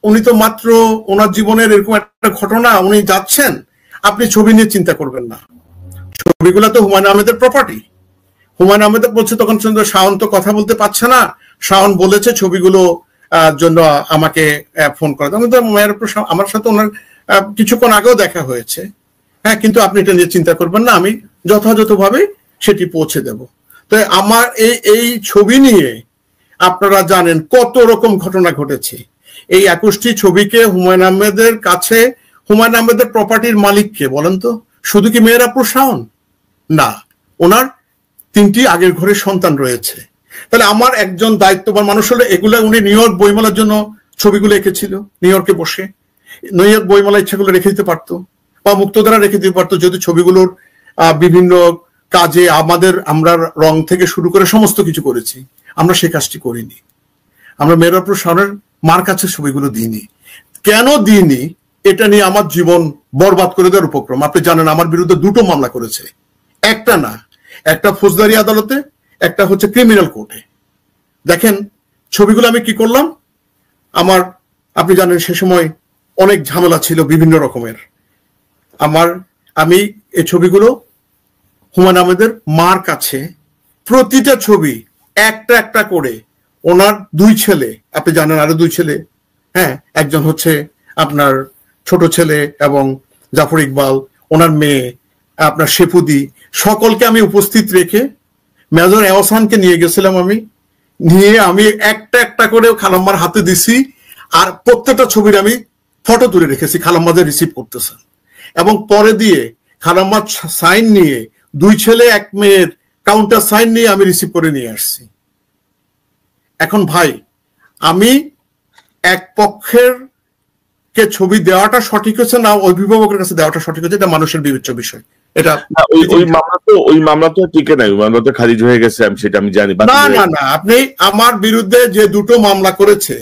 উনি তো মাত্র ওনার জীবনের এরকম একটা ঘটনা, উনি যাচ্ছেন, আপনি ছবি নিয়ে চিন্তা করবেন না। ছবিগুলো তো হুমায়ুন আহমেদের প্রপার্টি। হুমায়ুন আহমেদ বলছে তখন শাওন তো কথা বলতে পারছে না, শাওন বলেছে ছবিগুলো জন্য আমাকে ফোন করা। আমার সাথে ওনার কিছুক্ষণ আগেও দেখা হয়েছে। হ্যাঁ, কিন্তু আপনি এটা নিয়ে চিন্তা করবেন না, আমি যথাযথভাবে সেটি পৌঁছে দেব। তো আমার এই ছবি নিয়ে আপনারা জানেন কত রকম ঘটনা ঘটেছে। এই 21টি ছবিকে হুমায়ুন আহমেদের কাছে, হুমায়ুন আহমেদের প্রপার্টির মালিককে বলেন তো, শুধু কি মেহেরাপুর শাওন? না, ওনার 3টি আগের ঘরের সন্তান রয়েছে। তাহলে আমার একজন দায়িত্ববান মানুষ হলে এগুলো উনি নিউ ইয়র্ক বইমেলার জন্য ছবিগুলো এঁকেছিল, নিউ ইয়র্কে বসে নিউ ইয়র্ক বইমেলা ইচ্ছাগুলো রেখে দিতে পারতো, বা মুক্তধারা রেখে দিতে পারতো, যদি ছবিগুলোর বিভিন্ন কাজে আমরা রং থেকে শুরু করে সমস্ত কিছু করেছি। আমরা সেই কাজটি করিনি। আমরা মেহেরাপুর শাওনের মার কাছে ছবিগুলো দিইনি। কেন দিইনি এটা নিয়ে আমার জীবন বরবাদ করে দেওয়ার উপক্রম। আপনি জানেন আমার বিরুদ্ধে 2টো মামলা করেছে, একটা না, একটা ফৌজদারি আদালতে, একটা হচ্ছে ক্রিমিনাল কোর্টে। দেখেন ছবিগুলো আমি কি করলাম। আপনি জানেন সে সময় অনেক ঝামেলা ছিল বিভিন্ন রকমের। আমি এই ছবিগুলো হুমায়ুন আহমেদের মার কাছে, প্রতিটা ছবি একটা একটা করে, ওনার 2 ছেলে, আপনি জানেন আরো 2 ছেলে, হ্যাঁ, একজন হচ্ছে আপনার ছোট ছেলে এবং জাফর ইকবাল, ওনার মেয়ে আপনার শেফুদি, সকলকে আমি উপস্থিত রেখে মেজর এহসানকে নিয়ে গেছিলাম। আমি একটা একটা করে খালাম্মার হাতে দিছি, আর প্রত্যেকটা ছবির আমি ফটো তুলে রেখেছি, খালাম্মা যে রিসিভ করতেছেন, এবং পরে দিয়ে খালাম্মার সাইন নিয়ে 2 ছেলে 1 মেয়ের কাউন্টার সাইন নিয়ে আমি রিসিভ করে নিয়ে আসছি। এখন ভাই, আমি এক পক্ষের কে ছবি দেওয়াটা সঠিক হচ্ছে না অভিভাবকের কাছে দেওয়াটা সঠিক হচ্ছে, এটা মানুষের বিবেচ্য বিষয়। এটা ওই মামলা তো টিকে নাই, ওই মামলা তো খারিজ হয়ে গেছে, সেটা আমি জানি। না, আপনি আমার বিরুদ্ধে যে 2টো মামলা করেছে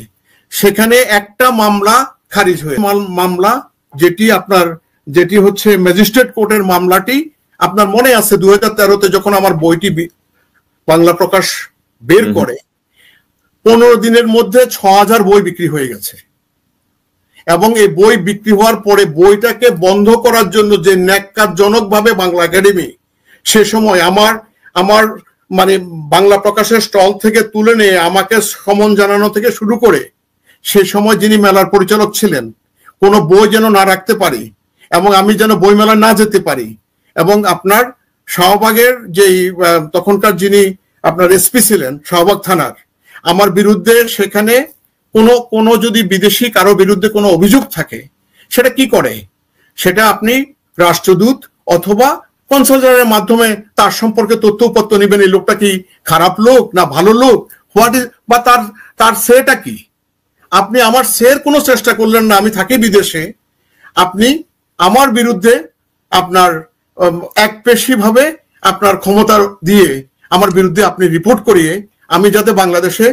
সেখানে একটা মামলা খারিজ হয়ে, মামলা যেটি হচ্ছে ম্যাজিস্ট্রেট কোর্টের মামলাটি, আপনার মনে আছে 2013-তে যখন আমার বইটি বাংলা প্রকাশ বের করে 15 দিনের মধ্যে 6000 বই বিক্রি হয়ে গেছে। এবং এই বই বিক্রি হওয়ার পরে বইটাকে বন্ধ করার জন্য যে ন্যাক্কারজনক ভাবে বাংলা একাডেমি সে সময় আমার মানে বাংলা প্রকাশের স্টল থেকে তুলে নিয়ে আমাকে সমন জানানো থেকে শুরু করে, সে সময় যিনি মেলার পরিচালক ছিলেন, কোনো বই যেন না রাখতে পারি এবং আমি যেন বই মেলা না যেতে পারি, এবং আপনার শাহবাগের যেই তখনকার যিনি আপনার এসপি ছিলেন শাহবাগ থানার, আমার বিরুদ্ধে সেখানে কোনো যদি বিদেশি কারো বিরুদ্ধে কোনো অভিযোগ থাকে, সেটা কি করে, সেটা আপনি রাষ্ট্রদূত অথবা কনসালজারের মাধ্যমে তার সম্পর্কে তথ্য উপাত্ত নেবেন। এই লোকটা কি খারাপ লোক না ভালো লোক, বা তার সেটা কি। আপনি আমার সের কোনো চেষ্টা করলেন না, আমি থাকি বিদেশে, আপনি আমার বিরুদ্ধে আপনার একপেশী ভাবে আপনার ক্ষমতা দিয়ে আমার বিরুদ্ধে আপনি রিপোর্ট করিয়ে আমি যাতে বাংলাদেশে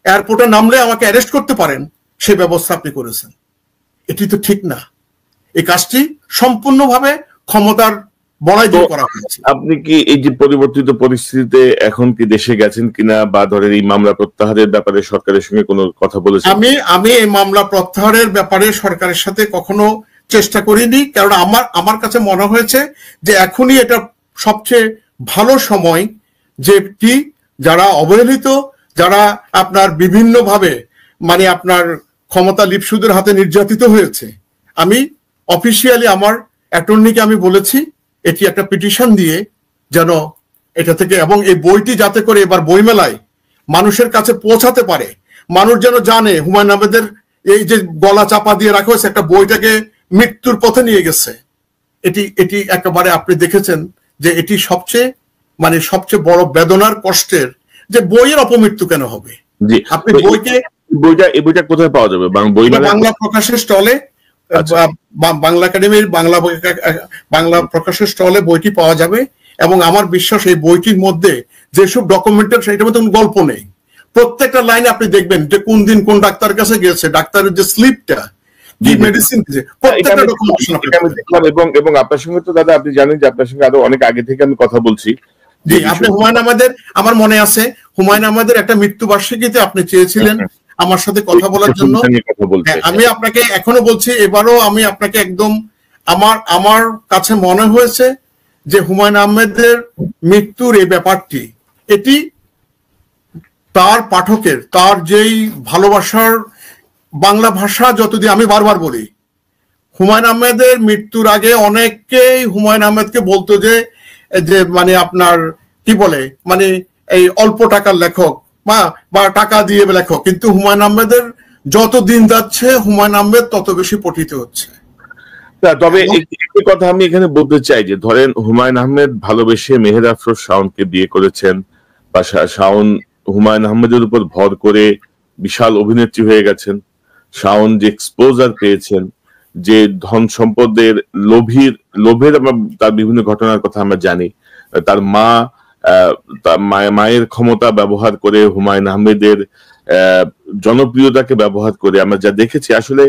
এয়ারপোর্টে নামলে আমাকে অ্যারেস্ট করতে পারেন সে ব্যবস্থা আপনি করেছেন। এটি তো ঠিক না। এই কাজটি সম্পূর্ণভাবে ক্ষমতার বড়াই দিয়ে করা হয়েছে। আপনি কি এই যে পরিবর্তিত পরিস্থিতিতে এখন কি দেশে গেছেন কিনা, বা ধরেন এই মামলা প্রত্যাহারের ব্যাপারে সরকারের সঙ্গে কোনো কথা বলেছেন? আমি এই মামলা প্রত্যাহারের ব্যাপারে সরকারের সাথে কখনো চেষ্টা করিনি, কারণ আমার কাছে মনে হয়েছে যে এখনই এটা সবচেয়ে ভালো সময়, যেটি যারা অবহেলিত, যারা আপনার বিভিন্নভাবে মানে আপনার ক্ষমতা লিপসুদের হাতে নির্যাতিত হয়েছে, আমি অফিসিয়ালি আমার অ্যাটর্নিকে আমি বলেছি এটি একটা পিটিশন দিয়ে যেন এটা থেকে, এবং এই বইটি যাতে করে এবার বইমেলায় মানুষের কাছে পৌঁছাতে পারে, মানুষ যেন জানে হুমায়ুন আহমেদের এই যে গলা চাপা দিয়ে রাখা হয়েছে, একটা বইটাকে মৃত্যুর পথে নিয়ে গেছে। এটি একেবারে আপনি দেখেছেন যে এটি সবচেয়ে বড় বেদনার কষ্টের, যে বইয়ের অপমৃত্যু কেন হবে। আপনি এই বইটা কোথায় পাওয়া যাবে? বাংলা প্রকাশের স্টলে, বাংলা একাডেমির বাংলা প্রকাশের স্টলে বইটি পাওয়া যাবে। এবং আমার বিশ্বাস এই বইটির মধ্যে যেসব ডকুমেন্টের, সেটার মধ্যে কোনো গল্প নেই। প্রত্যেকটা লাইনে আপনি দেখবেন যে কোন দিন কোন ডাক্তার কাছে গেছে, ডাক্তারের যে স্লিপটা, কি মেডিসিন দিয়েছে, প্রত্যেকটা ডকুমেন্টেশন দেখলাম। এবং আপনার সঙ্গে তো দাদা আপনি জানেন যে আপনার সঙ্গে আরো অনেক আগে থেকে আমি কথা বলছি। জি, আপনি হুমায়ুন আহমেদের, আমার মনে আছে হুমায়ুন আহমেদের একটা মৃত্যুবার্ষিকীতে আপনি চেয়েছিলেন আমার সাথে কথা বলার জন্য। আমি আপনাকে এখনো বলছি, এবারও আমি আপনাকে একদম আমার কাছে মনে হয়েছে যে হুমায়ুন আহমেদের মৃত্যুর এই ব্যাপারটি, এটি তার পাঠকের, তার যেই ভালোবাসার বাংলা ভাষা, যতদিন আমি বারবার বলি, হুমায়ুন আহমেদের মৃত্যুর আগে অনেকেই হুমায়ুন আহমেদকে বলতো যে মানে আপনার কি বলে, মানে এই অল্প টাকার লেখক বা টাকা দিয়ে লেখক, কিন্তু হুমায়ুন আহমেদের যত দিন যাচ্ছে হুমায়ুন আহমেদ তত বেশি পঠিত হচ্ছে। তবে একটি কথা আমি এখানে বলতে চাই যে ধরেন হুমায়ুন আহমেদ ভালোবেসে মেহের আফরোজ শাওনকে বিয়ে করেছেন, বা শাওন হুমায়ুন আহমেদের উপর ভর করে বিশাল অভিনেত্রী হয়ে গেছেন। শাওন যে এক্সপোজার পেয়েছেন, যে ধন সম্পদের লোভের তার বিভিন্ন ঘটনার কথা আমরা জানি। তার মায়ের ক্ষমতা ব্যবহার করে, হুমায়ুন আহমেদের জনপ্রিয়তাকে ব্যবহার করে আমরা যা দেখেছি, আসলে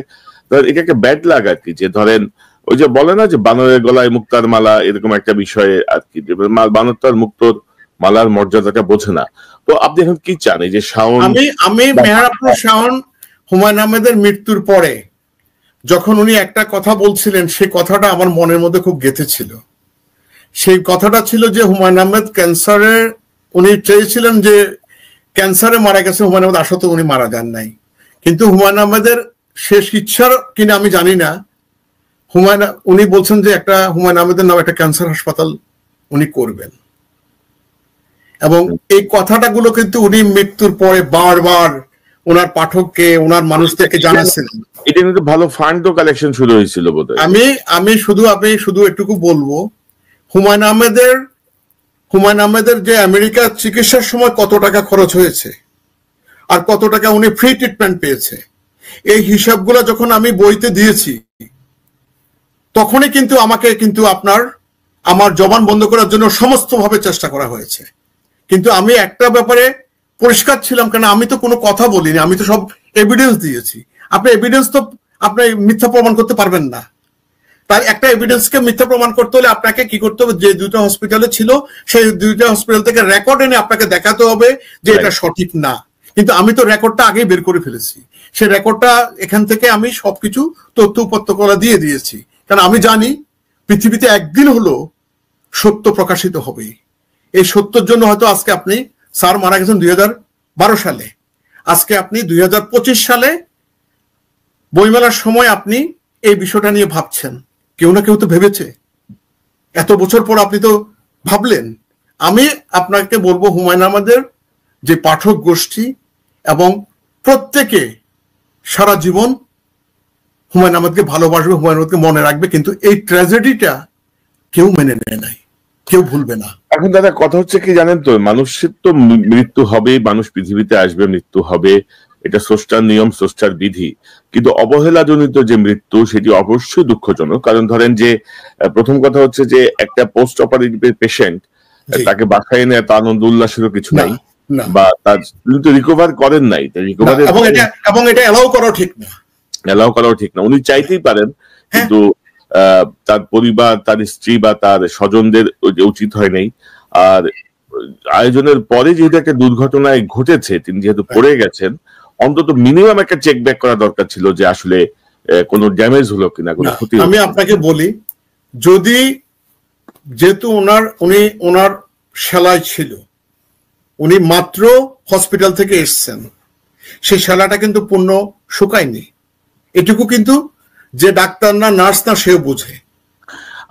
এটা একটা ব্যাড লাগ আর কি। যে ধরেন ওই যে বলে না যে বানরের গলায় মুক্তার মালা, এরকম একটা বিষয়ে আর কি, বানর তার মুক্তোর মালার মর্যাদাটা বোঝে না। তো আপনি এখন কি চান এই যে শাওন? আমি মেহের আফরোজ শাওন হুমায়ুন আহমেদের মৃত্যুর পরে যখন উনি একটা কথা বলছিলেন, সেই কথাটা আমার মনের মধ্যে খুব গেঁথেছিল। সেই কথাটা ছিল যে হুমায়ুন আহমেদ ক্যান্সারে, উনি চেয়েছিলেন যে ক্যান্সারে মারা গেছে হুমায়ুন আহমেদ, আসলে উনি মারা যান নাই। কিন্তু হুমায়ুন আহমেদের শেষ ইচ্ছার কিনা আমি জানি না, উনি বলছেন যে একটা হুমায়ুন আহমেদের নামে একটা ক্যান্সার হাসপাতাল উনি করবেন। এবং এই কথাটা গুলো কিন্তু উনি মৃত্যুর পরে বারবার ওনার পাঠককে, ওনার মানুষদেরকে জানাচ্ছিলেন। এটা কিন্তু ভালো ফান্ড কালেকশন শুরু হয়েছিল বোধহয়। আমি শুধু এটুকু বলবো, হুমায়ুন আহমেদের যে আমেরিকা চিকিৎসার সময় কত টাকা খরচ হয়েছে আর কত টাকা উনি ফ্রি ট্রিটমেন্ট পেয়েছে, এই হিসাবগুলো যখন আমি বইতে দিয়েছি, তখনই কিন্তু আমাকে আমার জবান বন্ধ করার জন্য সমস্ত ভাবে চেষ্টা করা হয়েছে। কিন্তু আমি একটা ব্যাপারে পরিষ্কার ছিলাম, কেন আমি তো কোনো কথা বলিনি, আমি তো সব এভিডেন্স দিয়েছি। আপনি এভিডেন্স তো আপনি মিথ্যা প্রমাণ করতে পারবেন না। তার একটা এভিডেন্সকে মিথ্যা প্রমাণ করতে হলে আপনাকে কি করতে হবে, যে দুইটা হসপিটালে ছিল সেই দুইটা হসপিটাল থেকে রেকর্ড এনে আপনাকে দেখাতে হবে যে এটা সঠিক না। কিন্তু আমি তো রেকর্ডটা আগেই বের করে ফেলেছি। সেই রেকর্ডটা এখান থেকে আমি সবকিছু তথ্য উপত্যকা দিয়ে দিয়েছি, কারণ আমি জানি পৃথিবীতে একদিন হলো সত্য প্রকাশিত হবে। এই সত্যের জন্য হয়তো আজকে আপনি, স্যার মারা গেছেন 2012 সালে, আজকে আপনি 2025 সালে বইমেলার সময় আপনি এই বিষয়টা নিয়ে ভাবছেন। কেউ না কেউ তো ভেবেছে, এত বছর পর আপনি তো ভাবলেন। আমি আপনাকে বলবো, হুমায়ুন আহমেদের যে পাঠক গোষ্ঠী এবং প্রত্যেকে সারা জীবন হুমায়ুন আহমেদকে ভালোবাসবে, হুমায়ুন আহমেদকে মনে রাখবে, কিন্তু এই ট্র্যাজেডিটা কেউ মেনে নেয় নাই, কেউ ভুলবে না। এখন দাদা কথা হচ্ছে কি জানেন তো, মানুষের তো মৃত্যু হবে, মানুষ পৃথিবীতে আসবে, মৃত্যু হবে, এটা স্রষ্টার নিয়ম, স্রষ্টার বিধি। কিন্তু অবহেলাজনিত যে মৃত্যু, সেটি অবশ্যই দুঃখজনক। কারণ ধরেন যে প্রথম কথা হচ্ছে যে একটা পোস্ট অপারেটিভ পেশেন্ট, তাকে বাসায় এনে এত আনন্দ উল্লাসেরও কিছু নাই, বা তার রিকভার করেন নাই, এবং এটা এলাও করাও ঠিক না। উনি চাইতেই পারেন, কিন্তু তার পরিবার, তার স্ত্রী বা তার স্বজনদের উচিত হয় নাই। আর আয়োজনের পরে যেহেতু একটা দুর্ঘটনায় ঘটেছে, তিনি যেহেতু পড়ে গেছেন, অন্তত মিনিমাম একটা চেক ব্যাক করা দরকার ছিল যে আসলে কোনো ড্যামেজ হলো কিনা, কোনো ক্ষতি। আমি আপনাকে বলি, যদি যেহেতু ওনার সেলাই ছিল, উনি মাত্র হসপিটাল থেকে এসছেন, সেই সেলাটা কিন্তু পূর্ণ শুকায়নি, এটুকু কিন্তু যে ডাক্তার না, নার্স না, সেও বোঝে।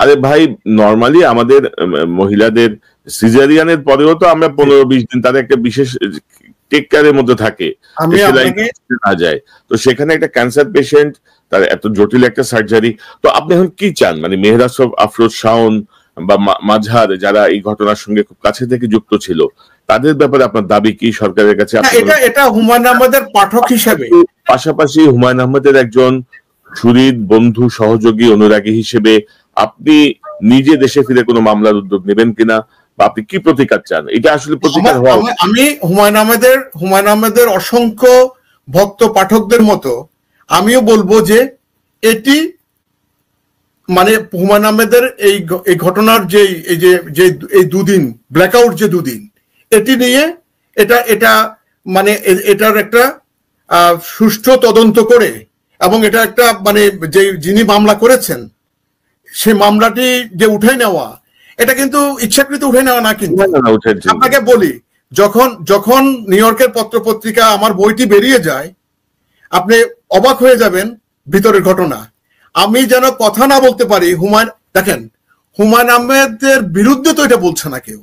আরে ভাই, নর্মালি আমাদের মহিলাদের সিজারিয়ানের পরেও তো আমরা 15-20 দিন তাদের একটা বিশেষ টেক কেয়ারের মধ্যে থাকে, না যায়। তো সেখানে একটা ক্যান্সার পেশেন্ট, তার এত জটিল একটা সার্জারি। তো আপনি এখন কি চান, মানে মেহের আফরোজ শাওন বা মাঝহার, যারা এই ঘটনার সঙ্গে খুব কাছে থেকে যুক্ত ছিল, তাদের ব্যাপারে আপনার দাবি কি সরকারের কাছে? এটা হুমায়ুন আহমেদের পাঠক হিসেবে, পাশাপাশি হুমায়ুন আহমেদের একজন সুহৃদ, বন্ধু, সহযোগী, অনুরাগী হিসেবে আপনি নিজে দেশে ফিরে কোনো মামলার উদ্যোগ নেবেন কিনা, বা আপনি কি প্রতিকার চান? এটা আসলে প্রতিকার হওয়া, আমি হুমায়ুন আহমেদের অসংখ্য ভক্ত পাঠকদের মতো আমিও বলবো যে এটি, মানে হুমায়ুন আহমেদের এই ঘটনার এই দুদিন ব্ল্যাকআউট, যে দুদিন, এটি নিয়ে এটা মানে এটার একটা সুষ্ঠু তদন্ত করে, এবং এটা একটা মানে যে যিনি মামলা করেছেন সেই মামলাটি যে উঠে নেওয়া, এটা কিন্তু ইচ্ছাকৃত উঠে নেওয়া না। কিন্তু আপনাকে বলি, যখন নিউ ইয়র্কের পত্রপত্রিকা আমার বইটি বেরিয়ে যায়, আপনি অবাক হয়ে যাবেন ভিতরের ঘটনা। আমি যেন কথা না বলতে পারি, দেখেন হুমায়ুন আহমেদের বিরুদ্ধে তো এটা বলছে না কেউ।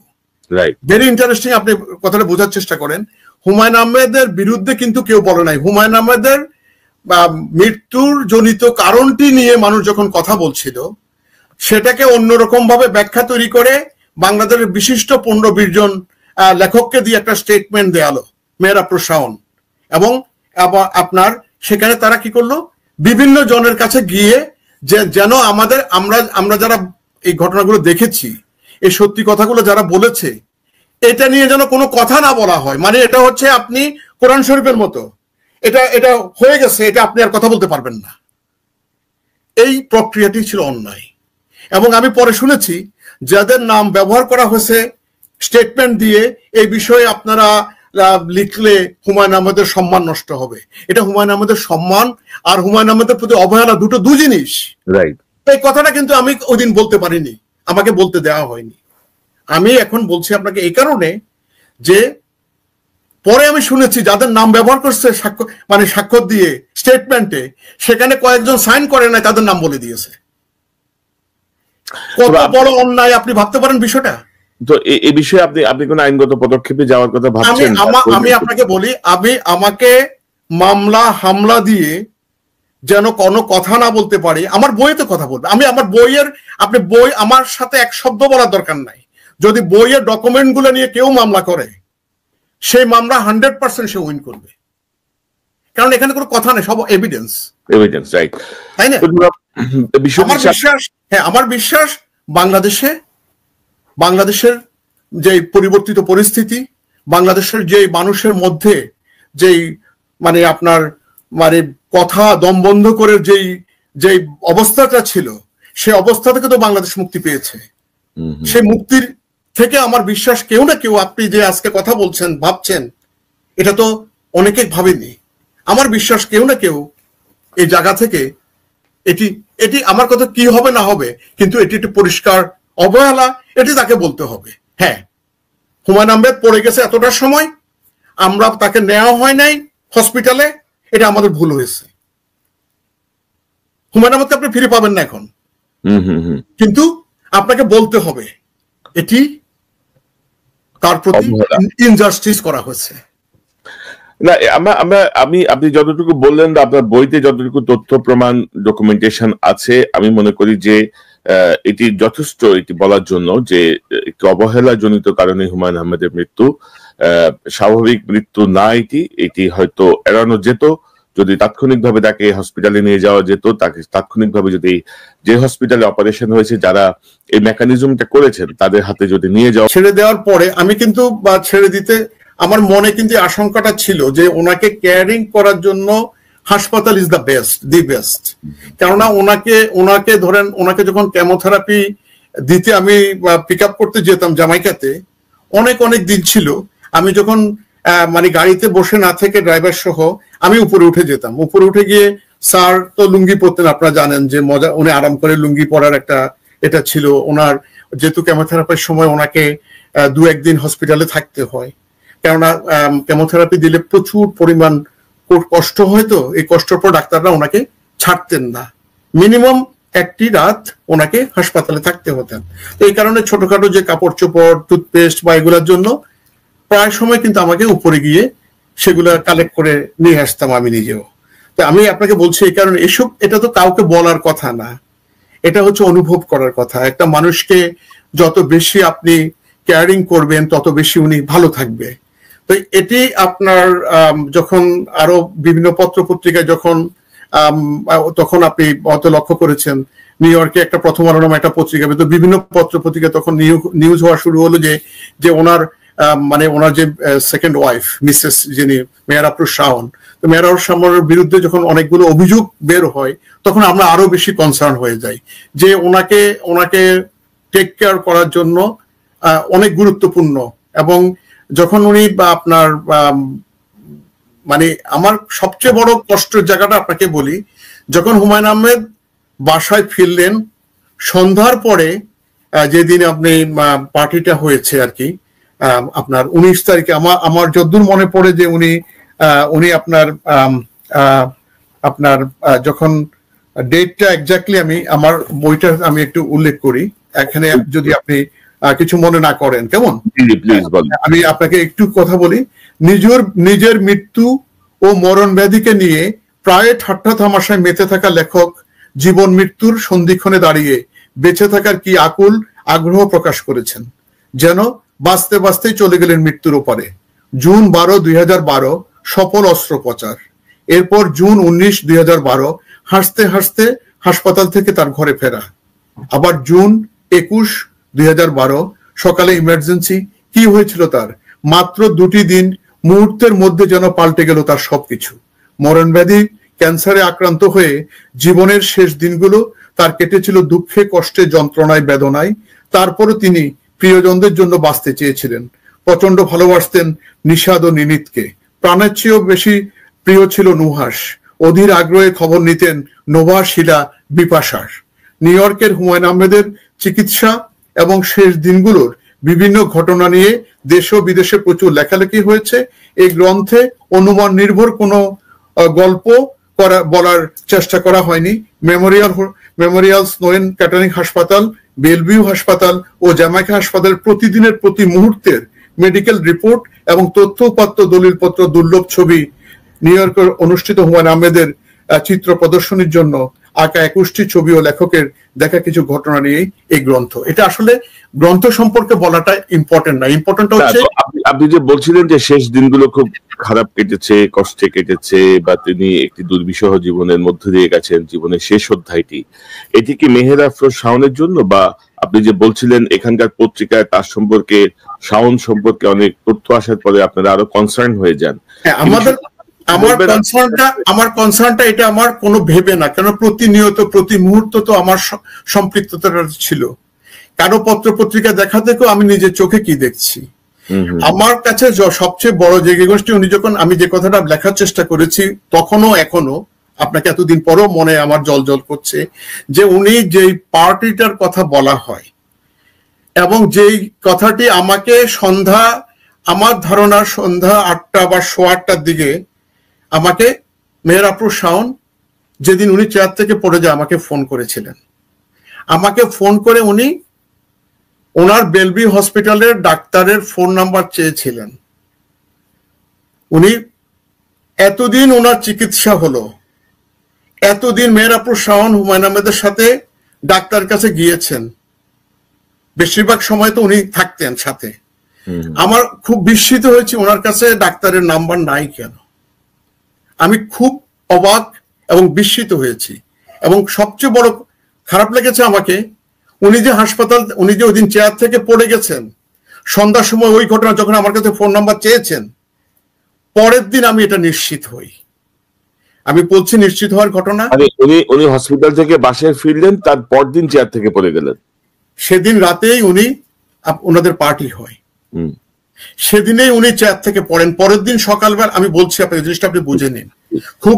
ভেরি ইন্টারেস্টিং, আপনি কথাটা বোঝার চেষ্টা করেন। হুমায়ুন আহমেদের বিরুদ্ধে কিন্তু কেউ বলে নাই। হুমায়ুন আহমেদের মৃত্যুর জনিত কারণটি নিয়ে মানুষ যখন কথা বলছিল, সেটাকে অন্যরকম ভাবে ব্যাখ্যা তৈরি করে বাংলাদেশের বিশিষ্ট 15-20 জন লেখককে দিয়ে একটা স্টেটমেন্ট দেয়ালো মেয়ের আফরোজ শাওন, এবং আপনার সেখানে তারা কি করলো, বিভিন্ন জনের কাছে গিয়ে যে যেন আমরা যারা এই ঘটনাগুলো দেখেছি, এই সত্যি কথাগুলো যারা বলেছে, এটা নিয়ে যেন কোনো কথা না বলা হয়। মানে এটা হচ্ছে আপনি কোরআন শরীফের মতো, এটা হয়ে গেছে, এটা আপনি আর কথা বলতে পারবেন না। এই প্রক্রিয়াটি ছিল অন্যায়। এবং আমি পরে শুনেছি যাদের নাম ব্যবহার করা হয়েছে স্টেটমেন্ট দিয়ে, এই বিষয়ে আপনারা লিখলে হুমায়ুন আহমেদের সম্মান নষ্ট হবে। এটা হুমায়ুন আহমেদের সম্মান আর হুমায়ুন আহমেদের প্রতি অবহেলা দু জিনিস। এই কথাটা কিন্তু আমি ওই দিন বলতে পারিনি, আমাকে বলতে দেওয়া হয়নি। আমি এখন বলছি আপনাকে এই কারণে যে পরে আমি শুনেছি যাদের নাম ব্যবহার করছে স্বাক্ষর দিয়ে স্টেটমেন্টে, সেখানে কয়েকজন সাইন করে নাই, তাদের নাম বলে দিয়েছে। কত বড় অন্যায় আপনি ভাবতে পারেন বিষয়টা। তো এই বিষয়ে আপনি কোন আইনগত পদক্ষেপে যাওয়ার কথা ভাবছেন? আমি আপনাকে বলি, আমাকে মামলা হামলা দিয়ে যেন কোনো কথা না বলতে পারি। আমার বইয়ে তো কথা বলবে, আমি আমার বইয়ের, আপনি বই আমার সাথে এক শব্দ বলার দরকার নাই। যদি বইয়ের ডকুমেন্ট গুলো নিয়ে কেউ মামলা করে, সেই মামলা 100% সে উইন করবে, কারণ এখানে কোনো কথা নেই, সব এভিডেন্স, রাইট? তাই না? আমার বিশ্বাস বাংলাদেশের যে পরিবর্তিত পরিস্থিতি, বাংলাদেশের যে মানুষের মধ্যে যেই মানে আপনার মানে কথা দম বন্ধ করে যেই অবস্থাটা ছিল, সেই অবস্থা থেকে তো বাংলাদেশ মুক্তি পেয়েছে। সেই মুক্তির থেকে আমার বিশ্বাস কেউ না কেউ, আপনি যে আজকে কথা বলছেন ভাবছেন, এটা তো অনেকে ভাবেনি। আমার বিশ্বাস কেউ না কেউ এই জায়গা থেকে এটি আমার কথা কি হবে না হবে, কিন্তু এটি একটি পরিষ্কার অবহেলা, এটি তাকে বলতে হবে। হ্যাঁ, হুমায়ুন আহমেদ পড়ে গেছে এতটার সময়, আমরা তাকে নেওয়া হয় নাই হসপিটালে, এটা আমাদের ভুল হয়েছে। হুমায়ুন আহমেদকে আপনি ফিরে পাবেন না এখন, কিন্তু আপনাকে বলতে হবে এটি তার প্রতি ইনজাস্টিস করা হয়েছে। না, আপনি যতটুকু বললেন, আপনার বইতে যতটুকু তথ্য প্রমাণ ডকুমেন্টেশন আছে, আমি মনে করি যে এটি যথেষ্ট এটি বলার জন্য যে একটি অবহেলা জনিত কারণে হুমায়ুন আহমেদের মৃত্যু, স্বাভাবিক মৃত্যু না। এটি হয়তো এড়ানো যেত যদি তাৎক্ষণিকভাবে তাকে হসপিটালে নিয়ে যাওয়া যেত, তাকে তাৎক্ষণিকভাবে যদি যে হসপিটালে অপারেশন হয়েছে যারা এই মেকানিজমটা করেছেন তাদের হাতে যদি নিয়ে যাওয়া। ছেড়ে দেওয়ার পরে আমি কিন্তু ছেড়ে দিতে আমার মনে কিন্তু আশঙ্কাটা ছিল যে ওনাকে কেয়ারিং করার জন্য হাসপাতাল ইজ দি বেস্ট। কেননা ওনাকে ধরেন, ওনাকে যখন কেমোথেরাপি দিতে আমি পিক আপ করতে যেতাম জামাইকাতে, অনেক দিন ছিল, আমি যখন মানে গাড়িতে বসে না থেকে ড্রাইভার সহ আমি উপরে উঠে যেতাম। উপরে উঠে গিয়ে স্যার তো লুঙ্গি পরতেন, আপনারা জানেন যে মজা, উনি আরাম করে লুঙ্গি পরার একটা এটা ছিল ওনার। যেহেতু কেমোথেরাপির সময় ওনাকে 2-1 দিন হসপিটালে থাকতে হয়, কেননা কেমোথেরাপি দিলে প্রচুর পরিমাণ কষ্ট হয়, তো এই কষ্টের পর ডাক্তাররা ওনাকে ছাড়তেন না, মিনিমাম 1টি রাত ওনাকে হাসপাতালে থাকতে হতেন। এই কারণে ছোটখাটো যে কাপড় চোপড়, টুথপেস্ট বা এগুলোর জন্য প্রায় সময় কিন্তু আমাকে উপরে গিয়ে সেগুলো কালেক্ট করে নিয়ে আসতাম আমি নিজেও। তো আমি আপনাকে বলছি এই কারণে, এটা তো কাউকে বলার কথা না, এটা হচ্ছে অনুভব করার কথা। একটা মানুষকে যত বেশি আপনি কেয়ারিং করবেন তত বেশি উনি ভালো থাকবে। তো এটি আপনার যখন আরো বিভিন্ন পত্র পত্রিকায় তখন আপনি হয়তো লক্ষ্য করেছেন, নিউ ইয়র্কে একটা প্রথম আলো নামে একটা পত্রিকা, তো বিভিন্ন পত্র পত্রিকা তখন নিউজ হওয়া শুরু হলো যে ওনার মানে ওনার যে সেকেন্ড ওয়াইফ মিসেস যিনি মেয়ের আফরোজ শাওন, তো মেয়ের আফরোজ শাওনের বিরুদ্ধে যখন অনেকগুলো অভিযোগ বের হয়, তখন আমরা আরো বেশি কনসার্ন হয়ে যাই যে ওনাকে টেক কেয়ার করার জন্য অনেক গুরুত্বপূর্ণ। এবং যখন উনি আপনার মানে আমার সবচেয়ে বড় কষ্টের জায়গাটা আপনাকে বলি, যখন হুমায়ুন আহমেদ বাসায় ফিরলেন সন্ধ্যার পরে, যেদিন আপনি পার্টিটা হয়েছে আর কি, আপনার 19 তারিখে, আমার যদ্দূর মনে পড়ে যে উনি আপনার যখন ডেটটা এক্স্যাক্টলি আমি আমার বইটা আমি একটু উল্লেখ করি এখানে, যদি আপনি কিছু মনে না করেন, কেমন? আমি আপনাকে একটু কথা বলি। নিজের মৃত্যু ও মরণ ব্যাধিকে নিয়ে প্রায় ঠাট্টা তামাশায় মেতে থাকা লেখক জীবন মৃত্যুর সন্ধিক্ষণে দাঁড়িয়ে বেঁচে থাকার কি আকুল আগ্রহ প্রকাশ করেছেন, যেন বাঁচতে বাঁচতেই চলে গেলেন মৃত্যুর ওপারে। জুন 12, 2012 সফল অস্ত্রোপচার। এরপর জুন 19, 2012 হাসতে হাসতে হাসপাতাল থেকে তার ঘরে ফেরা। আবার জুন 21, 2012 সকালে ইমার্জেন্সি। কি হয়েছিল তার? মাত্র 2টি দিন, মুহূর্তের মধ্যে যেন পাল্টে গেল তার সবকিছু। মরণব্যাধি ক্যান্সারে আক্রান্ত হয়ে জীবনের শেষ দিনগুলো তার কেটেছিল দুঃখে, কষ্টে, যন্ত্রণায়, বেদনায়। তারপরও তিনি প্রিয়জনদের জন্য বাঁচতে চেয়েছিলেন। প্রচন্ড ভালোবাসতেন নিষাদ ও নিনীতকে। প্রাণের চেয়েও বেশি প্রিয় ছিল নুহাস। অধীর আগ্রহে খবর নিতেন নোভা, শিলা, বিপাশার। নিউ ইয়র্কের হুমায়ুন আহমেদের চিকিৎসা এবং শেষ দিনগুলোর বিভিন্ন ঘটনা নিয়ে দেশ ও বিদেশে প্রচুর লেখালেখি হয়েছে। এই গ্রন্থে অনুমান নির্ভর কোনো গল্প বলার চেষ্টা করা হয়নি। মেমোরিয়াল স্নোয়েন ক্যাটারিং হাসপাতাল, বেলভিউ হাসপাতাল ও জ্যামাইকা হাসপাতালের প্রতিদিনের প্রতি মুহূর্তের মেডিকেল রিপোর্ট এবং তথ্য উপাত্ত, দলিলপত্র, দুর্লভ ছবি, নিউ ইয়র্কের অনুষ্ঠিত হুমায়ুন আহমেদের চিত্র প্রদর্শনীর জন্য আঁকা 21টি ছবি ও লেখকের দেখা কিছু ঘটনা নিয়েই এই গ্রন্থ। এটা আসলে গ্রন্থ সম্পর্কে বলাটা ইম্পর্টেন্ট না, ইম্পর্টেন্ট হচ্ছে আপনি যে বলছিলেন যে শেষ দিনগুলো খুব খারাপ কেটেছে, কষ্টে কেটেছে, বা তিনি একটি দুর্বিষহ জীবনের মধ্য দিয়ে গেছেন, জীবনের শেষ অধ্যায়টি, এটি কি মেহের আফরোজ শাওনের জন্য? বা আপনি যে বলছিলেন এখানকার পত্রিকায় তার সম্পর্কে, শাওন সম্পর্কে অনেক তথ্য আসার পরে আপনারা আরো কনসার্ন হয়ে যান? আমার কনসার্নটা এটা আমার কোনো ভেবে না, কেন প্রতিনিয়ত প্রতি মুহূর্ত তো আমার সম্পৃক্ততা ছিল। কারো পত্র পত্রিকা দেখা থেকেও আমি নিজের চোখে কি দেখছি। আমার কাছে সবচেয়ে বড় যে গোষ্ঠী, উনি যখন, আমি যে কথাটা লেখার চেষ্টা করেছি তখনও এখনো, আপনাকে এতদিন পরেও মনে আমার জল জল করছে, যে উনি যেই পার্টিটার কথা বলা হয় এবং যেই কথাটি আমাকে আমার ধারণা সন্ধ্যা 8টা বা 8:15টার দিকে আমাকে মেহের আফরোজ শাওন, যেদিন উনি চেয়ার থেকে পড়ে যায়, আমাকে ফোন করেছিলেন। আমাকে ফোন করে উনি ওনার বেলভিউ হসপিটালের ডাক্তারের ফোন নাম্বার চেয়েছিলেন। উনি এতদিন ওনার চিকিৎসা হলো, এতদিন মেহের আফরোজ শাওন হুমায়ুন আহমেদের সাথে ডাক্তার কাছে গিয়েছেন, বেশিরভাগ সময় তো উনি থাকতেন সাথে। আমার খুব বিস্মিত হয়েছি ওনার কাছে ডাক্তারের নাম্বার নাই কেন। আমি খুব অবাক এবং বিস্মিত হয়েছি। এবং সবচেয়ে বড় খারাপ লেগেছে আমাকে, উনি যে ওই দিন চেয়ার থেকে পড়ে গেছেন সন্ধ্যার সময়, ওই ঘটনা যখন আমার কাছে ফোন নাম্বার চেয়েছেন, পরের দিন আমি এটা নিশ্চিত হই। আমি বলছি নিশ্চিত হওয়ার ঘটনা। উনি হসপিটাল থেকে বাসায় ফিরলেন, তার পরদিন চেয়ার থেকে পড়ে গেলেন। সেদিন রাতেই ওনাদের পার্টি হয়, সেদিনেই উনি চেয়ার থেকে পড়েন। পরের দিন সকালবেলা, আমি বলছি আপনি জিনিসটা আপনি বুঝে নিন, খুব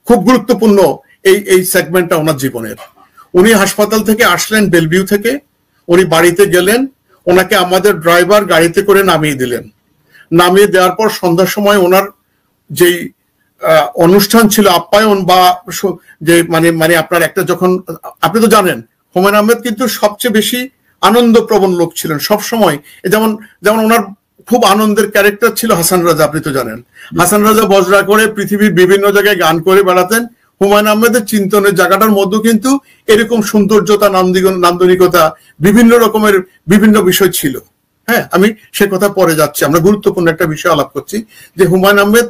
খুব গুরুত্বপূর্ণ এই সেগমেন্টটা ওনার জীবনের। উনি হাসপাতাল থেকে আসলেন, বেলভিউ থেকে উনি বাড়িতে গেলেন, ওনাকে আমাদের ড্রাইভার গাড়িতে করে নামিয়ে দিলেন। নামিয়ে দেওয়ার পর সন্ধ্যার সময় ওনার যেই অনুষ্ঠান ছিল আপ্যায়ন, বা যে মানে আপনার একটা, যখন আপনি তো জানেন হুমায়ুন আহমেদ কিন্তু সবচেয়ে বেশি আনন্দপ্রবণ লোক ছিলেন সব সময়। যেমন ওনার খুব আনন্দের ক্যারেক্টার ছিল হাসান রাজা, আপনি তো জানেন। হাসান রাজা বজরা করে পৃথিবীর বিভিন্ন জায়গায় গান করে বেড়াতেন। হুমায়ুন আহমেদের চিন্তনের জায়গাটার মধ্যে কিন্তু এরকম সৌন্দর্যতা, নান্দনিকতা, বিভিন্ন রকমের বিভিন্ন বিষয় ছিল। হ্যাঁ, আমি সে কথা পরে যাচ্ছি, আমরা গুরুত্বপূর্ণ একটা বিষয় আলাপ করছি। যে হুমায়ুন আহমেদ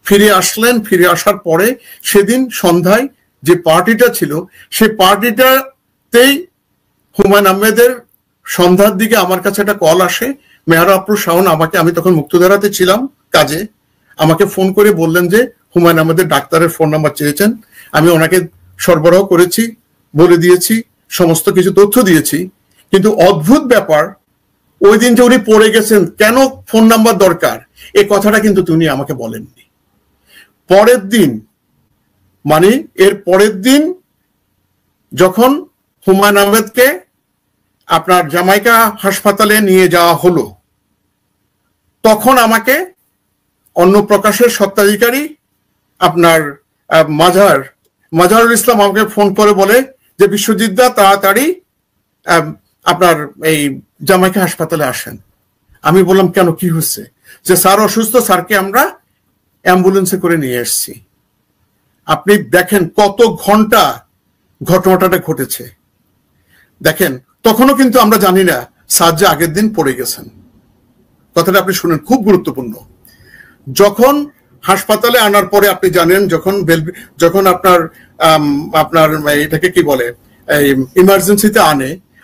ফিরে আসলেন, ফিরে আসার পরে সেদিন সন্ধ্যায় যে পার্টিটা ছিল, সেই পার্টিটাতেই হুমায়ুন আহমেদের সন্ধ্যার দিকে আমার কাছে একটা কল আসে। মেহের আফরোজ শাওন আমি তখন মুক্তধারাতে ছিলাম কাজে, আমাকে ফোন করে বললেন যে হুমায়ুন আহমেদের ডাক্তারের ফোন নাম্বার চেয়েছেন। আমি ওনাকে সরবরাহ করেছি, বলে দিয়েছি, সমস্ত কিছু তথ্য দিয়েছি। কিন্তু অদ্ভুত ব্যাপার, ওই দিন যে উনি পড়ে গেছেন, কেন ফোন নাম্বার দরকার, এই কথাটা কিন্তু তিনি আমাকে বলেননি। পরের দিন মানে এর পরের দিন যখন হুমায়ুন আহমেদকে আপনার জামাইকা হাসপাতালে নিয়ে যাওয়া হলো, তখন আমাকে অন্য প্রকাশের স্বত্বাধিকারী আপনার মাজারুল ইসলাম আমাকে ফোন করে বলে যে বিশ্বজিৎ দা তাড়াতাড়ি আপনার এই জামাইকা হাসপাতালে আসেন। আমি বললাম কেন, কি হচ্ছে? যে স্যার অসুস্থ, স্যারকে আমরা অ্যাম্বুলেন্সে করে নিয়ে এসেছি। আপনি দেখেন কত ঘন্টা ঘটনাটা ঘটেছে। দেখেন তখনও কিন্তু আমরা জানি না স্যার যে আগের দিন পড়ে গেছেন। কথাটা আপনি শুনেন, খুব গুরুত্বপূর্ণ। যখন হাসপাতালে আনার পরে আপনি জানেন যখন আপনার এটাকে কি বলে ইমার্জেন্সিতে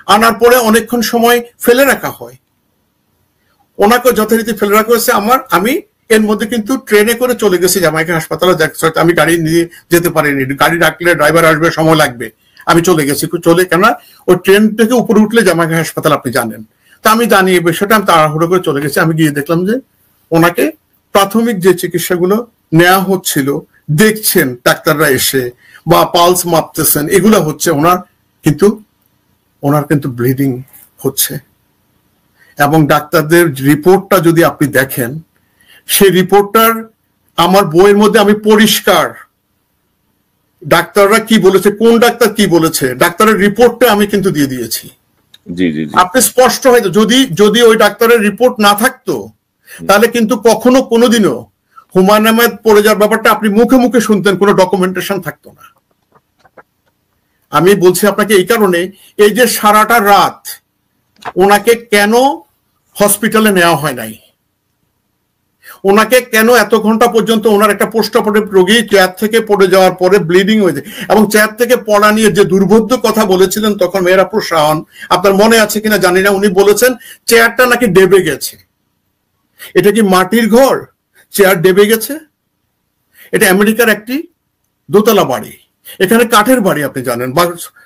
আনার পরে অনেকক্ষণ সময় ফেলে রাখা হয়। ওনাকে যথারীতি ফেলে রাখা হয়েছে। আমি এর মধ্যে কিন্তু ট্রেনে করে চলে গেছি জামাইকা হাসপাতালে। আমি গাড়ি নিয়ে যেতে পারিনি, গাড়ি ডাকলে ড্রাইভার আসবে, সময় লাগবে। আমি চলে গেছি, কেন ওই ট্রেন থেকে উপরে উঠলে জামাইকা হাসপাতাল আপনি জানেন। তা আমি জানি এই বিষয়টা, আমি তাড়াহুড়ো করে চলে গেছি। আমি গিয়ে দেখলাম যে ওনাকে প্রাথমিক যে চিকিৎসাগুলো নেওয়া হচ্ছিল, দেখছেন ডাক্তাররা এসে বা পালস মাপতেছেন, এগুলো হচ্ছে। ওনার কিন্তু ব্লিডিং হচ্ছে। এবং ডাক্তারদের রিপোর্টটা যদি আপনি দেখেন, সেই রিপোর্টটার আমার বইয়ের মধ্যে আমি পরিষ্কার ডাক্তাররা কি বলেছে, কোন ডাক্তার কি বলেছে, ডাক্তারের রিপোর্টটা আমি কিন্তু দিয়ে দিয়েছি। আপনি স্পষ্ট হয়তো যদি ওই ডাক্তারের রিপোর্ট না থাকতো, তাহলে কিন্তু কোনোদিনও হুমায়ুন আহমেদ পড়ে যাওয়ার ব্যাপারটা আপনি মুখে মুখে শুনতেন, কোনো ডকুমেন্টেশন থাকতো না। আমি বলছি আপনাকে এই কারণে, এই যে সারাটা রাত ওনাকে কেন হসপিটালে নেওয়া হয় নাই, ওনাকে কেন এত ঘন্টা পর্যন্ত, ওনার একটা পোস্ট অপারেটিভ রোগী চেয়ার থেকে পড়ে যাওয়ার পরে ব্লিডিং হয়েছে, এবং চেয়ার থেকে পড়া নিয়ে যে দুর্বোধ্য কথা বলেছিলেন তখন মেহেরাপুর শাহন, আপনার মনে আছে কিনা জানি না, উনি বলেছেন চেয়ারটা নাকি ডেবে গেছে। এটা কি মাটির ঘর, চেয়ার ডেবে গেছে? এটা আমেরিকার একটি দোতলা বাড়ি, এখানে কাঠের বাড়ি আপনি জানেন, বা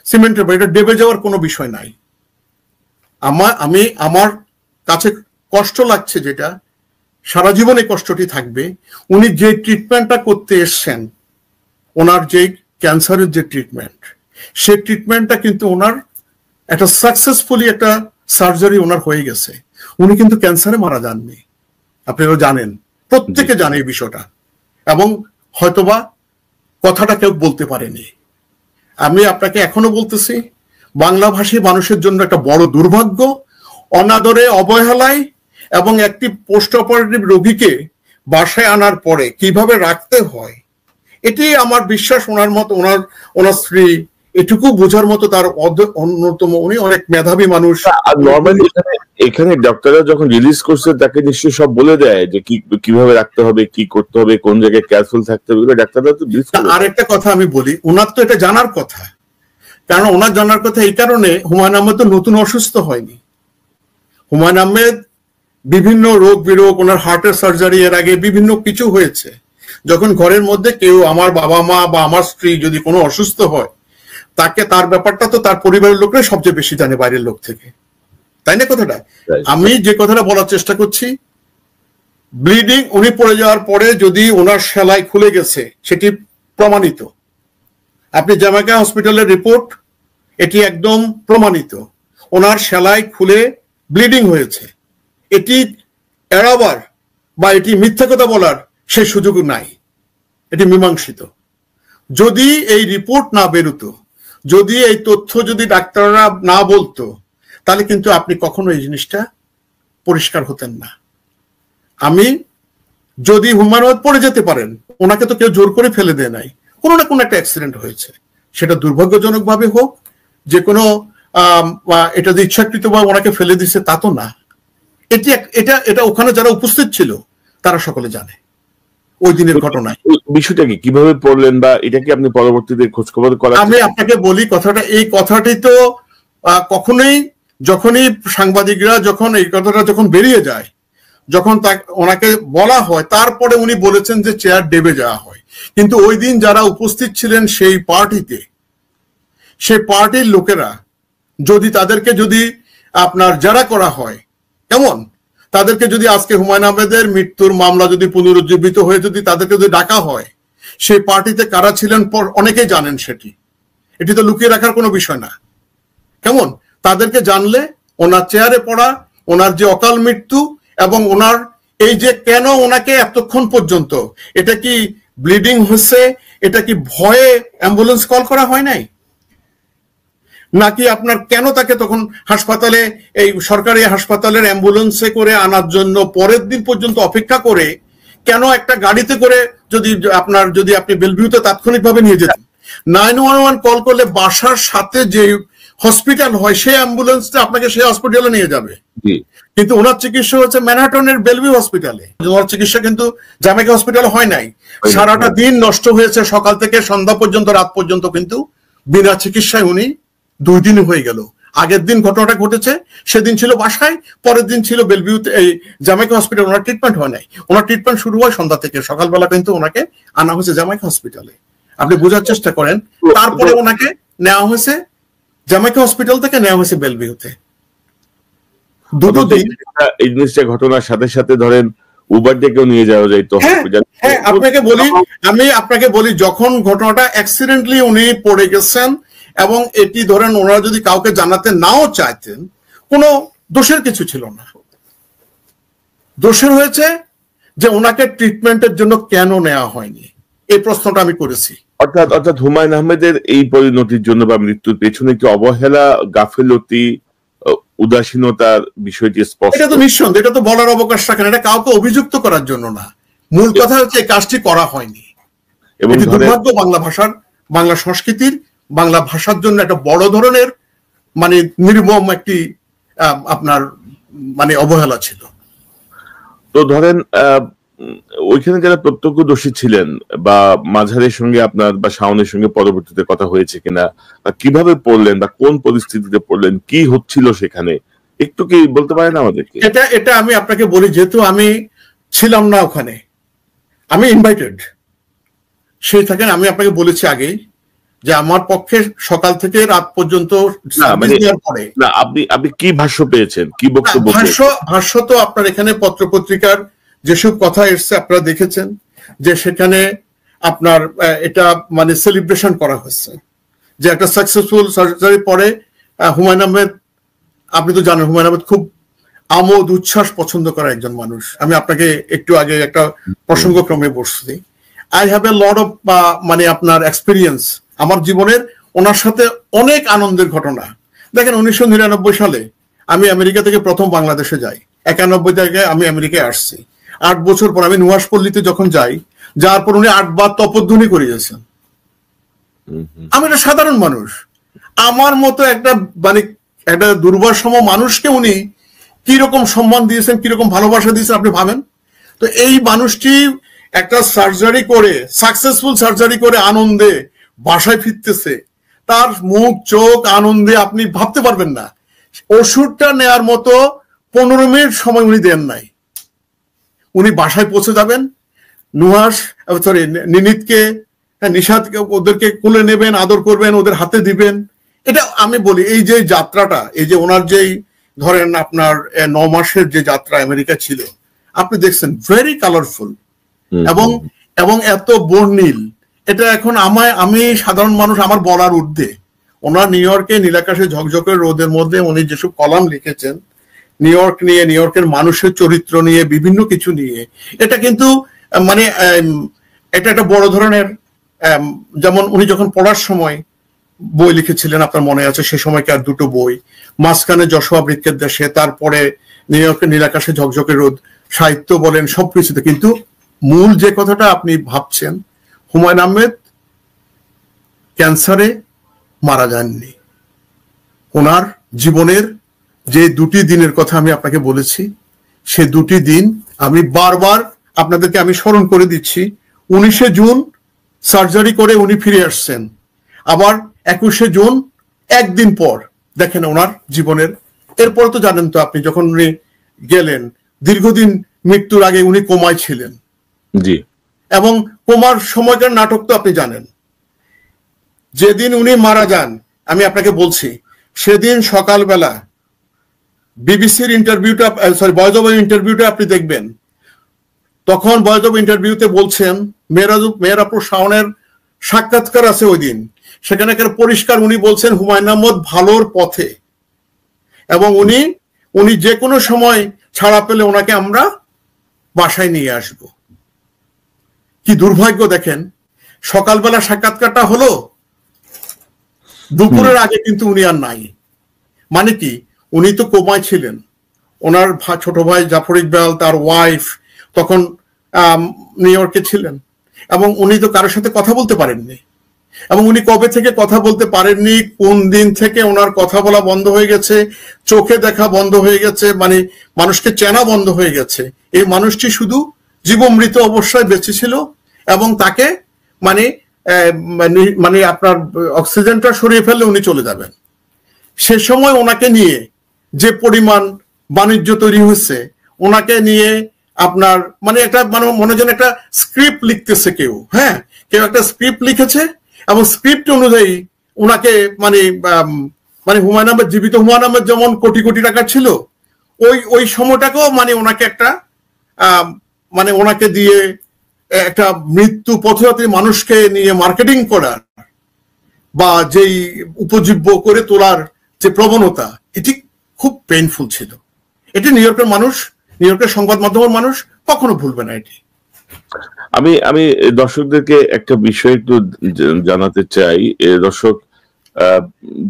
সিমেন্টের বাড়ি, এটা ডেবে যাওয়ার কোনো বিষয় নাই। আমার কাছে কষ্ট লাগছে, যেটা সারা জীবনে কষ্টটি থাকবে। উনি যে ট্রিটমেন্টটা করতে এসছেন, ওনার যে ক্যান্সারের যে ট্রিটমেন্ট, সেই ট্রিটমেন্টটা কিন্তু ওনার একটা সাকসেসফুলি একটা সার্জারি ওনার হয়ে গেছে। উনি কিন্তু ক্যান্সারে মারা যাননি, আপনারা জানেন, প্রত্যেকে জানে এই বিষয়টা, এবং হয়তোবা কথাটা কেউ বলতে পারেনি। আমি আপনাকে এখনো বলতেছি, বাংলাভাষী মানুষের জন্য একটা বড় দুর্ভাগ্য, অনাদরে, অবহেলায়, এবং একটি পোস্ট অপারেটিভ রোগীকে বাসায় আনার পরে কিভাবে রাখতে হয়, এটি আমার বিশ্বাস ওনার স্ত্রী এটুকু বোঝার মতো তার অন্যতম। উনি অনেক মেধাবী মানুষ। আর নরমালি এখানে ডক্টররা যখন রিলিজ করছে, তাকে নিশ্চয়ই সব বলে দেয় যে কিভাবে রাখতে হবে, কি করতে হবে, কোন জায়গায় কেয়ারফুল থাকতে হবে, ডাক্তাররা তো। আরেকটা কথা আমি বলি, ওনার তো এটা জানার কথা, কারণ ওনার জানার কথা এই কারণে, হুমায়ুন আহমেদ তো নতুন অসুস্থ হয়নি। হুমায়ুন আহমেদ বিভিন্ন রোগ বিরোগ, ওনার হার্টের সার্জারি, এর আগে বিভিন্ন কিছু হয়েছে। যখন ঘরের মধ্যে কেউ, আমার বাবা মা বা আমার স্ত্রী যদি কোনো অসুস্থ হয়, তার ব্যাপারটা তো তার পরিবারের লোকরাই সবচেয়ে বেশি জানে বাইরের লোক থেকে, তাই না? কথাটা আমি যে কথাটা বলার চেষ্টা করছি, ব্লিডিং, উনি পড়ে যাওয়ার পরে যদি ওনার সেলাই খুলে গেছে, সেটি প্রমাণিত। আপনি জামাইকা হসপিটালের রিপোর্ট, এটি একদম প্রমাণিত, ওনার সেলাই খুলে ব্লিডিং হয়েছে। এটি এড়াবার বা এটি মিথ্যা কথা বলার সেই সুযোগ নাই, এটি মীমাংসিত। যদি এই রিপোর্ট না বেরোতো, যদি এই তথ্য যদি ডাক্তাররা না বলতো, তাহলে কিন্তু আপনি কখনো এই জিনিসটা পরিষ্কার হতেন না। যদি হুমায়ুন আহমেদ পড়ে যেতে পারেন, ওনাকে তো কেউ জোর করে ফেলে দেয় নাই, কোনো না কোনো একটা অ্যাক্সিডেন্ট হয়েছে, সেটা দুর্ভাগ্যজনক ভাবে হোক, যে কোনো এটা যে ইচ্ছাকৃতভাবে ওনাকে ফেলে দিচ্ছে তা তো না। এটা ওখানে যারা উপস্থিত ছিল তারা সকলে জানে ওই দিনের ঘটনায়। বিষয়টা কি, কিভাবে পড়লেন, বা এটা কি আপনি পরবর্তীতে খোঁজ খবর করেন? আমি আপনাকে বলি কথাটা, এই কথাটি তো কখনোই, যখনই সাংবাদিকরা যখন এই কথাটা যখন বেরিয়ে যায়, যখন ওনাকে বলা হয়, তারপরে উনি বলেছেন যে চেয়ার ডেবে যাওয়া হয়। কিন্তু ওই দিন যারা উপস্থিত ছিলেন সেই পার্টিতে, সেই পার্টির লোকেরা যদি তাদেরকে যদি আপনার যারা করা হয়, কেমন তাদেরকে যদি আজকে হুমায়ুন আহমেদের মৃত্যুর মামলা যদি পুনরুজ্জীবিত হয়ে যদি তাদেরকে যদি ডাকা হয়, সেই পার্টিতে কারা ছিলেন অনেকেই জানেন, এটি তো লুকিয়ে রাখার কোনো বিষয় না। কেমন তাদেরকে জানলে ওনার চেয়ারে পড়া, ওনার যে অকাল মৃত্যু এবং ওনার এই যে কেন ওনাকে এতক্ষণ পর্যন্ত, এটা কি ব্লিডিং হচ্ছে, এটা কি ভয়ে অ্যাম্বুলেন্স কল করা হয় নাই, নাকি আপনার কেন তাকে তখন হাসপাতালে, এই সরকারি হাসপাতালের অ্যাম্বুলেন্সে করে আনার জন্য পরের দিন পর্যন্ত অপেক্ষা করে, কেন একটা গাড়িতে করে যদি আপনি বেলভিউতে তাৎক্ষণিকভাবে নিয়ে যেতেন, 911 কল করলে বাসার সাথে যে হসপিটাল হয় সেই অ্যাম্বুলেন্সটা আপনাকে সেই হসপিটালে নিয়ে যাবে। কিন্তু ওনার চিকিৎসা হচ্ছে ম্যানহাটনের বেলভিউ হসপিটালে, ওনার চিকিৎসা কিন্তু জ্যামাইকা হসপিটালে হয় নাই। সারাটা দিন নষ্ট হয়েছে, সকাল থেকে সন্ধ্যা পর্যন্ত, রাত পর্যন্ত, কিন্তু বিনা চিকিৎসায় উনি 2 দিন হয়ে গেল। আগের দিন ঘটনাটা ঘটেছে, সেদিন ছিল বাসায়, পরের দিন ছিল বেলভিউতে, এই জ্যামাইকা হসপিটাল। ওনার ট্রিটমেন্ট হয় নাই, ওনার ট্রিটমেন্ট শুরু হয় সন্ধ্যা থেকে, সকালবেলা কিন্তু ওনাকে আনা হয়েছে জ্যামাইকা হসপিটালে। আপনি বোঝার চেষ্টা করেন, তারপরে ওনাকে নেওয়া হয়েছে জ্যামাইকা হসপিটাল থেকে নেওয়া হয়েছে বেলভিউতে। দুটো দিন এই জিনিসটা ঘটনার সাথে সাথে ধরেন উবার ডেকেও নিয়ে যাওয়া যাইতো। হ্যাঁ, আমি আপনাকে বলি যখন ঘটনাটা অ্যাক্সিডেন্টলি উনি পড়ে গেছেন, এবং এটি ধরেন ওনারা যদি কাউকে জানাতে নাও চাইতেন, কোনো দোষের কিছু ছিল না। দোষের হয়েছে যে ওনাকে ট্রিটমেন্টের জন্য কেন নেওয়া হয়নি, এই প্রশ্নটা আমি করেছি। অর্থাৎ হুমায়ুন আহমেদের এই পরিণতির জন্য বা মৃত্যুর পেছনে কি অবহেলা, গাফিলতি, উদাসীনতার বিষয়টি স্পষ্ট? এটা তো নিঃসন্দেহ, এটা তো বলার অবকাশ রাখে না, এটা কাউকে অভিযুক্ত করার জন্য না। মূল কথা হচ্ছে এই কাজটি করা হয়নি, এবং দুর্ভাগ্য বাংলা সংস্কৃতির, বাংলা ভাষার জন্য একটা বড় ধরনের মানে নির্মম একটি আপনার মানে অবহেলা ছিল। তো ধরেন ওইখানে যারা প্রত্যক্ষদর্শী ছিলেন বা মাঝারের সঙ্গে আপনার বা শাওনের সঙ্গে পরবর্তীতে কথা হয়েছে কিনা, বা কিভাবে পড়লেন বা কোন পরিস্থিতিতে পড়লেন, কি হচ্ছিল সেখানে, একটু কি বলতে পারেন আমাদেরকে? এটা আমি আপনাকে বলি, যেহেতু আমি ছিলাম না ওখানে, আমি ইনভাইটেড সেই থাকেন। আমি আপনাকে বলেছি আগেই যে আমার পক্ষে সকাল থেকে রাত পর্যন্ত আপনি কি ভাষ্য পেয়েছেন, কি বক্তব্য? ভাষ্য তো আপনার এখানে পত্রপত্রিকার যেসব কথা এসছে আপনারা দেখেছেন, যে সেখানে আপনার এটা মানে সেলিব্রেশন করা হয়েছে যে একটা সাকসেসফুল সার্জারি পরে হুমায়ুন আহমেদ, আপনি তো জানেন হুমায়ুন আহমেদ খুব আমোদ উচ্ছ্বাস পছন্দ করা একজন মানুষ। আমি আপনাকে একটু আগে একটা প্রসঙ্গক্রমে বসছি। I have a lot of মানে আপনার এক্সপিরিয়েন্স আমার জীবনের, ওনার সাথে অনেক আনন্দের ঘটনা। দেখেন 1999 সালে আমি আমেরিকা থেকে প্রথম বাংলাদেশে যাই, 91 থেকে আমি আমেরিকায় আসছি। 8 বছর পর আমি নুহাশপল্লীতে যখন যাই, যার পর উনি 8 বার তপধ্বনি করিয়েছেন। আমি একটা সাধারণ মানুষ, আমার মতো একটা মানে একটা দুর্বলসম মানুষকে উনি কিরকম সম্মান দিয়েছেন, কিরকম ভালোবাসা দিয়েছেন আপনি ভাবেন তো। এই মানুষটি একটা সার্জারি করে, সাকসেসফুল সার্জারি করে আনন্দে বাসায় ফিরতেছে, তার মুখ চোখ আনন্দে আপনি ভাবতে পারবেন না। ওষুধটা নেয়ার মতো 15 মিনিট সময় উনি দেন নাই। উনি বাসায় পৌঁছে যাবেন, নিনিতকে, নিশাদকে, ওদেরকে কোলে নেবেন, আদর করবেন, ওদের হাতে দিবেন। এটা আমি বলি, এই যে যাত্রাটা, এই যে ওনার যেই ধরেন আপনার 9 মাসের যে যাত্রা আমেরিকা ছিল, আপনি দেখছেন ভেরি কালারফুল এবং এত বর্ণিল। এটা এখন আমি সাধারণ মানুষ, আমার বলার ঊর্ধ্বে। ওনার নিউ ইয়র্কে নীলাকাশে ঝকঝকে রোদের মধ্যে উনি যেসব কলাম লিখেছেন নিউ ইয়র্ক নিয়ে, নিউ ইয়র্কের মানুষের চরিত্র নিয়ে, বিভিন্ন কিছু নিয়ে, এটা কিন্তু মানে এটা একটা বড় ধরনের, যেমন উনি যখন পড়ার সময় বই লিখেছিলেন, আপনার মনে আছে সে সময়কার 2টো বই, মাঝখানে যশোয়া বৃক্ষের দেশে, তারপরে নিউ ইয়র্কের নীলাকাশে ঝকঝকে রোদ, সাহিত্য বলেন সবকিছুতে। কিন্তু মূল যে কথাটা আপনি ভাবছেন, হুমায়ুন আহমেদ ক্যান্সারে মারা যাননি। ওনার জীবনের যে 2টি দিনের কথা আমি আপনাকে বলেছি, সে 2টি দিন আমি বারবার আপনাদেরকে আমি স্মরণ করে দিচ্ছি। 19শে জুন সার্জারি করে উনি ফিরে আসছেন, আবার 21শে জুন একদিন পর দেখেন ওনার জীবনের। এরপর তো জানেন তো আপনি, যখন উনি গেলেন দীর্ঘদিন মৃত্যুর আগে উনি কোমায় ছিলেন, জি, এবং কোমার সময়কার নাটক তো আপনি জানেন। যেদিন উনি মারা যান, আমি আপনাকে বলছি, সেদিন সকালবেলা বিবিসির ইন্টারভিউটা, ভয়েস অফ ইন্টারভিউটা আপনি দেখবেন। তখন ভয়েস অফ ইন্টারভিউতে বলছেন মেহেরাপুর শাওনের সাক্ষাৎকার আছে ওই দিন, সেখানে পরিষ্কার উনি বলছেন হুমায়ুন আহমদ ভালোর পথে, এবং উনি যে কোনো সময় ছাড়া পেলে ওনাকে আমরা বাসায় নিয়ে আসব। কি দুর্ভাগ্য দেখেন, সকালবেলা সাক্ষাৎকারটা হলো, দুপুরের আগে কিন্তু উনি আর নাই। মানে কি, উনি তো কোমায় ছিলেন, ওনার ছোট ভাই জাফর ইকবাল তার ওয়াইফ তখন নিউ ইয়র্কে ছিলেন, এবং উনি তো কারোর সাথে কথা বলতে পারেননি। এবং উনি কবে থেকে কথা বলতে পারেননি, কোন দিন থেকে ওনার কথা বলা বন্ধ হয়ে গেছে, চোখে দেখা বন্ধ হয়ে গেছে, মানে মানুষকে চেনা বন্ধ হয়ে গেছে। এই মানুষটি শুধু জীবমৃত অবস্থায় বেঁচে ছিল, এবং তাকে মানে মানে আপনার অক্সিজেনটা সরিয়ে ফেললে উনি চলে যাবেন। সে সময় ওনাকে নিয়ে যে পরিমাণ বাণিজ্য তৈরি হয়েছে, ওনাকে নিয়ে আপনার মানে একটা মানে মনে যেন একটা স্ক্রিপ্ট লিখতেছে কেউ, হ্যাঁ, কেউ একটা স্ক্রিপ্ট লিখেছে, এবং স্ক্রিপ্ট অনুযায়ী ওনাকে মানে মানে হুমায়ুন আহমেদ, জীবিত হুমায়ুন আহমেদ যেমন কোটি কোটি টাকা ছিল, ওই সময়টাকেও মানে ওনাকে একটা মানে ওনাকে দিয়ে একটা মৃত্যু পথযাত্রী মানুষকে নিয়ে মার্কেটিং করার বা যেই উপজীব্য করে তোলার যে প্রবণতা, এটি খুব পেইনফুল ছিল। এটি নিউ ইয়র্কের মানুষ, নিউ ইয়র্কের সংবাদ মাধ্যমের মানুষ কখনো ভুলবে না। এটি আমি দর্শকদেরকে একটা বিষয় একটু জানাতে চাই। দর্শক,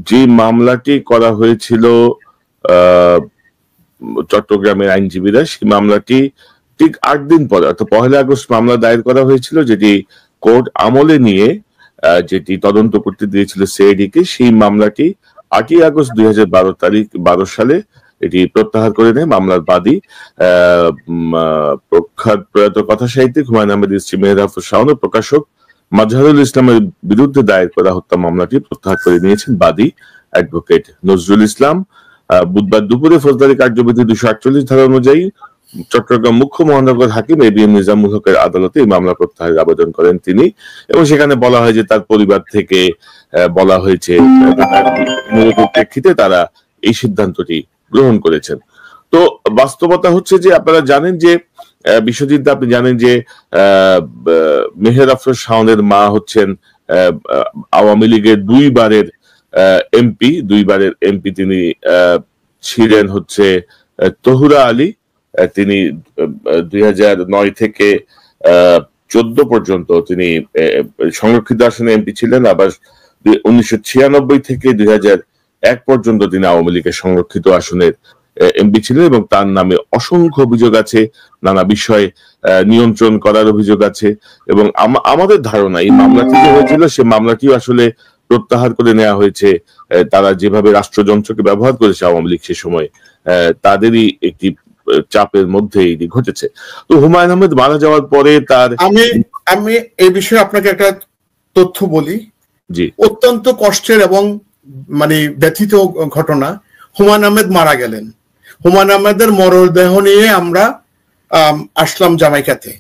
যে মামলাটি করা হয়েছিল চট্টগ্রামের আইনজীবীরা, সেই মামলাটি ঠিক 8 দিন পরে, অর্থাৎ 1 আগস্ট মামলা দায়ের করা হয়েছিল, যেটি কোর্ট আমলে নিয়ে যেটি তদন্ত করতে দিয়েছিল সিআইডি কে। সেই মামলাটি 8 আগস্ট 2012 সালে এটি প্রত্যাহার করে নেয় মামলার বাদী প্রখ্যাত প্রয়াত কথা সাহিত্যিক হুমায়ুন আহমেদের স্ত্রী মেহেরাপুর শাওন ও প্রকাশক মাজহারুল ইসলামের বিরুদ্ধে দায়ের করা হত্যা মামলাটি প্রত্যাহার করে নিয়েছেন বাদী অ্যাডভোকেট নজরুল ইসলাম। বুধবার দুপুরে ফৌজদারি কার্যবিধি 248 ধারা অনুযায়ী চট্টগ্রাম মুখ্য মহানগর হাকিম এবিএম নিজামুল হকের আদালতে এই মামলা প্রত্যাহারের আবেদন করেন তিনি, এবং সেখানে বলা হয় যে তার পরিবার থেকে বলা হয়েছে প্রেক্ষিতে তারা এই সিদ্ধান্তটি গ্রহণ করেছেন। তো বাস্তবতা হচ্ছে যে আপনারা জানেন যে বিশ্বজিৎ, আপনি জানেন যে মেহেরাফর শাওনের মা হচ্ছেন আওয়ামী লীগের দুইবারের এমপি তিনি ছিলেন হচ্ছে তহুরা আলী। তিনি 2009 থেকে 14 পর্যন্ত তিনি সংরক্ষিত আসনে এমপি ছিলেন। আবার 1996 থেকে 2001 পর্যন্ত তিনি আওয়ামী লীগের সংরক্ষিত আসনের এমপি ছিলেন, এবং তার নামে অসংখ্য অভিযোগ আছে, নানা বিষয়ে নিয়ন্ত্রণ করার অভিযোগ আছে। এবং আমাদের ধারণা এই মামলাটি যে হয়েছিল, সে মামলাটিও আসলে প্রত্যাহার করে নেওয়া হয়েছে। তারা যেভাবে রাষ্ট্রযন্ত্রকে ব্যবহার করেছে আওয়ামী লীগ সে সময়, তাদেরই একটি চাপের মধ্যে এটি ঘটেছে। তো হুমায়ুন আহমেদ মারা যাওয়ার পরে তার আমি এই বিষয়ে আপনাকে একটা তথ্য বলি। জি, অত্যন্ত কষ্টের এবং মানে ব্যথিত ঘটনা। হুমায়ুন আহমেদ মারা গেলেন। হুমায়ুন আহমেদের মরদেহ নিয়ে আমরা আসলাম জামাইকাতে।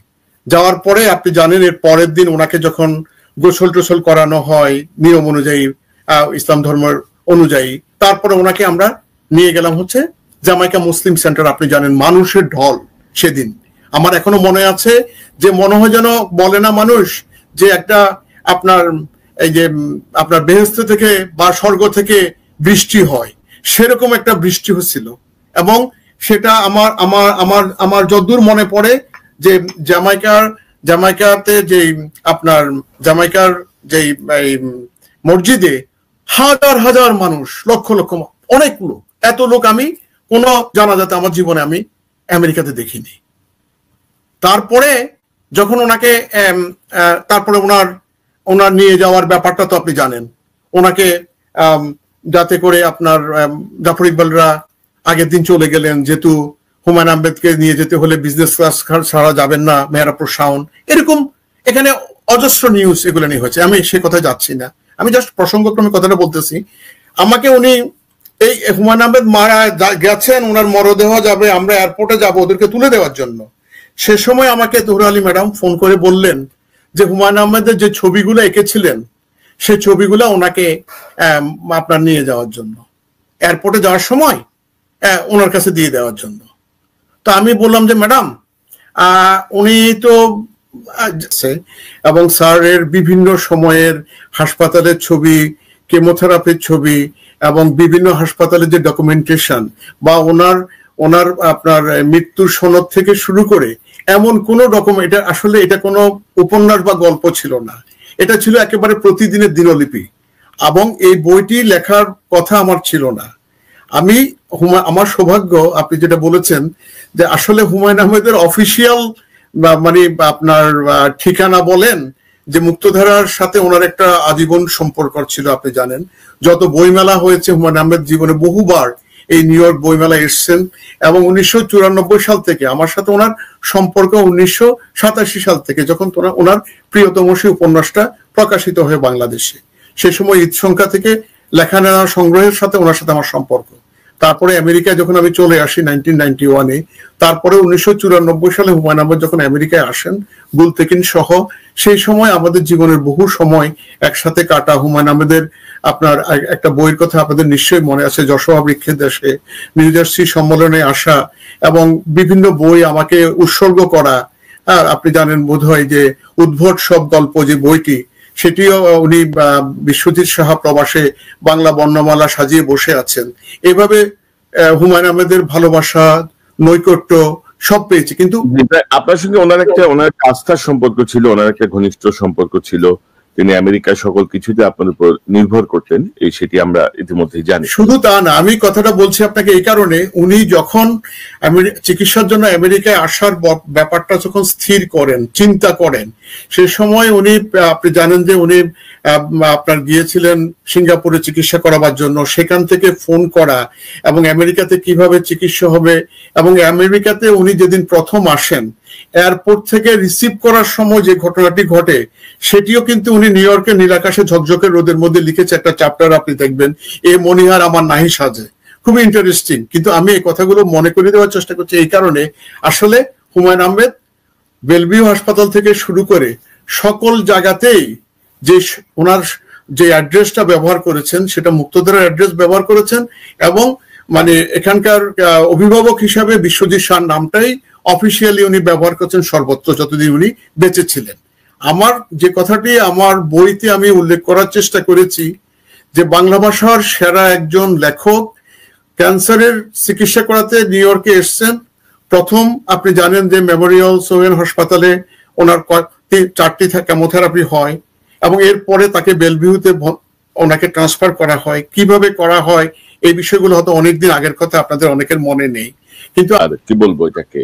যাওয়ার পরে আপনি জানেন এর পরের দিন ওনাকে যখন গোসল টোসল করানো হয় নিয়ম অনুযায়ী, ইসলাম ধর্মের অনুযায়ী, তারপরে ওনাকে আমরা নিয়ে গেলাম হচ্ছে জামাইকা মুসলিম সেন্টার। আপনি জানেন মানুষের ঢল সেদিন, আমার এখনো মনে আছে যে মনে হয় যেন বলে না মানুষ যে একটা আপনার এই যে আপনার বেহেশত থেকে বা স্বর্গ থেকে বৃষ্টি হয়, সেরকম একটা বৃষ্টি হচ্ছিল। এবং সেটা আমার আমার আমার আমার যতদূর মনে পড়ে যে জামাইকাতে যে আপনার জামাইকার যে মসজিদে হাজার হাজার মানুষ, লক্ষ লক্ষ, অনেক লোক, এত লোক আমি কোনো জানাজাতে আমার জীবনে আমি আমেরিকাতে দেখিনি। তারপরে যখন ওনাকে তারপরে ওনার নিয়ে যাওয়ার ব্যাপারটা তো আপনি জানেন। ওনাকে যাতে করে আপনার জাফর ইকবালরা আগের দিন চলে গেলেন, যেহেতু হুমায়ুন আহমেদকে নিয়ে যেতে হলে বিজনেস ক্লাস ছাড়া যাবেন না, মেহেরাপুর শাওন, এরকম এখানে অজস্র নিউজ এগুলো নিয়ে হয়েছে। আমি সে কথায় যাচ্ছি না, আমি জাস্ট প্রসঙ্গক্রমে কথাটা বলতেছি। আমাকে উনি এই হুমায়ুন আহমেদ মারা গেছেন, ওনার মরদেহ যাবে, আমরা এয়ারপোর্টে যাব ওদেরকে তুলে দেওয়ার জন্য। সে সময় আমাকে তহুরা আলী ম্যাডাম ফোন করে বললেন যে হুমায়ুন আহমেদের যে ছবিগুলো এঁকেছিলেন সেই ছবিগুলো ওনাকে আপনার নিয়ে যাওয়ার জন্য, এয়ারপোর্টে যাওয়ার সময় ওনার কাছে দিয়ে দেওয়ার জন্য। তো আমি বললাম যে ম্যাডাম উনি তো এবং স্যারের বিভিন্ন সময়ের হাসপাতালের ছবি, কেমোথেরাপির ছবি এবং বিভিন্ন হাসপাতালের যে ডকুমেন্টেশন বা ওনার আপনার মৃত্যুর সনদ থেকে শুরু করে এমন কোন ডকুমেন্ট, এটা আসলে এটা কোনো উপন্যাস বা গল্প ছিল না, এটা ছিল একেবারে প্রতিদিনের দিনলিপি। এবং এই বইটি লেখার কথা আমার ছিল না। আমার সৌভাগ্য, আপনি যেটা বলেছেন যে আসলে হুমায়ুন আহমেদের অফিসিয়াল মানে আপনার ঠিকানা বলেন যে মুক্তধারার সাথে ওনার একটা আজীবন সম্পর্ক ছিল। আপনি জানেন যত বইমেলা হয়েছে হুমায়ুন আহমেদ জীবনে বহুবার এই নিউ ইয়র্ক বইমেলা এসছেন এবং 1994 সাল থেকে আমার সাথে ওনার সম্পর্ক 1987 সাল থেকে, যখন ওনার প্রিয়তম সেই উপন্যাসটা প্রকাশিত হয় বাংলাদেশে। সে সময় ঈদ সংখ্যা থেকে লেখা নেওয়া সংগ্রহের সাথে ওনার সাথে আমার সম্পর্ক। তারপরে আমেরিকায় যখন আমি চলে আসি 1991-এ, তারপরে 1994 সালে হুমায়ুন আহমেদ যখন আমেরিকায় আসেন গুলতেকিন সহ, সেই সময় আমাদের জীবনের বহু সময় একসাথে কাটা। হুমায়ুন আহমেদের আপনার একটা বইয়ের কথা আপনাদের নিশ্চয়ই মনে আছে, যশোয়া বৃক্ষের দেশে, নিউ জার্সি সম্মেলনে আসা এবং বিভিন্ন বই আমাকে উৎসর্গ করা। আপনি জানেন বোধহয় যে উদ্ভট সব গল্প যে বইটি, সেটিও উনি বিশ্বজিৎ সাহা প্রবাসে বাংলা বর্ণমালা সাজিয়ে বসে আছেন। এইভাবে হুমায়ুন আহমেদের ভালোবাসা, নৈকট্য সব পেয়েছি। কিন্তু আপনার সঙ্গে ওনার একটা আস্থার সম্পর্ক ছিল, ওনার একটা ঘনিষ্ঠ সম্পর্ক ছিল। তিনি আমেরিকার সকল কিছুতে আপনার উপর নির্ভর করতেন, সেটি আমরা ইতিমধ্যেই জানি। শুধু তা না, আমি কথাটা বলছি আপনাকে এই কারণে, উনি যখন চিকিৎসার জন্য আমেরিকায় আসার ব্যাপারটা যখন স্থির করেন, চিন্তা করেন, সে সময় উনি, আপনি জানেন যে উনি আপনার গিয়েছিলেন সিঙ্গাপুরে চিকিৎসা করাবার জন্য। সেখান থেকে ফোন করা এবং আমেরিকাতে কিভাবে চিকিৎসা হবে, এবং আমেরিকাতে উনি যেদিন প্রথম আসেন এয়ারপোর্ট থেকে রিসিভ করার সময় যে ঘটনাটি ঘটে, সেটিও কিন্তু উনি নিউ ইয়র্কের নীলাকাশে ঝকঝকে রোদের মধ্যে লিখেছে একটা চ্যাপ্টার, আপনি দেখবেন, এ মনিহার আমার নাহি সাজে। খুবই ইন্টারেস্টিং। কিন্তু আমি এই কথাগুলো মনে করে দেওয়ার চেষ্টা করছি এই কারণে, আসলে হুমায়ুন আহমেদ বেলভিউ হাসপাতাল থেকে শুরু করে সকল জায়গাতেই যে ওনার যে অ্যাড্রেসটা ব্যবহার করেছেন সেটা মুক্তধারার অ্যাড্রেস ব্যবহার করেছেন, এবং মানে এখানকার অভিভাবক হিসাবে বিশ্বজিৎ শাহ নামটাই অফিসিয়ালি উনি ব্যবহার করছেন সর্বত্র যতদিন উনি বেঁচে ছিলেন। আমার যে কথাটি আমার বইতে আমি উল্লেখ করার চেষ্টা করেছি যে বাংলা ভাষার সেরা একজন লেখক, ক্যান্সারের চিকিৎসা করাতে নিউ ইয়র্কে এসছেন। প্রথম আপনি জানেন যে মেমোরিয়াল সোহেন হাসপাতালে ওনার 4টি কেমোথেরাপি হয় এবং এরপরে তাকে বেলভিউতে ওনাকে ট্রান্সফার করা হয়। কিভাবে করা হয় এই বিষয়গুলো হয়তো অনেকদিন আগের কথা, আপনাদের অনেকের মনে নেই। কিন্তু আর কি বলবো, এটাকে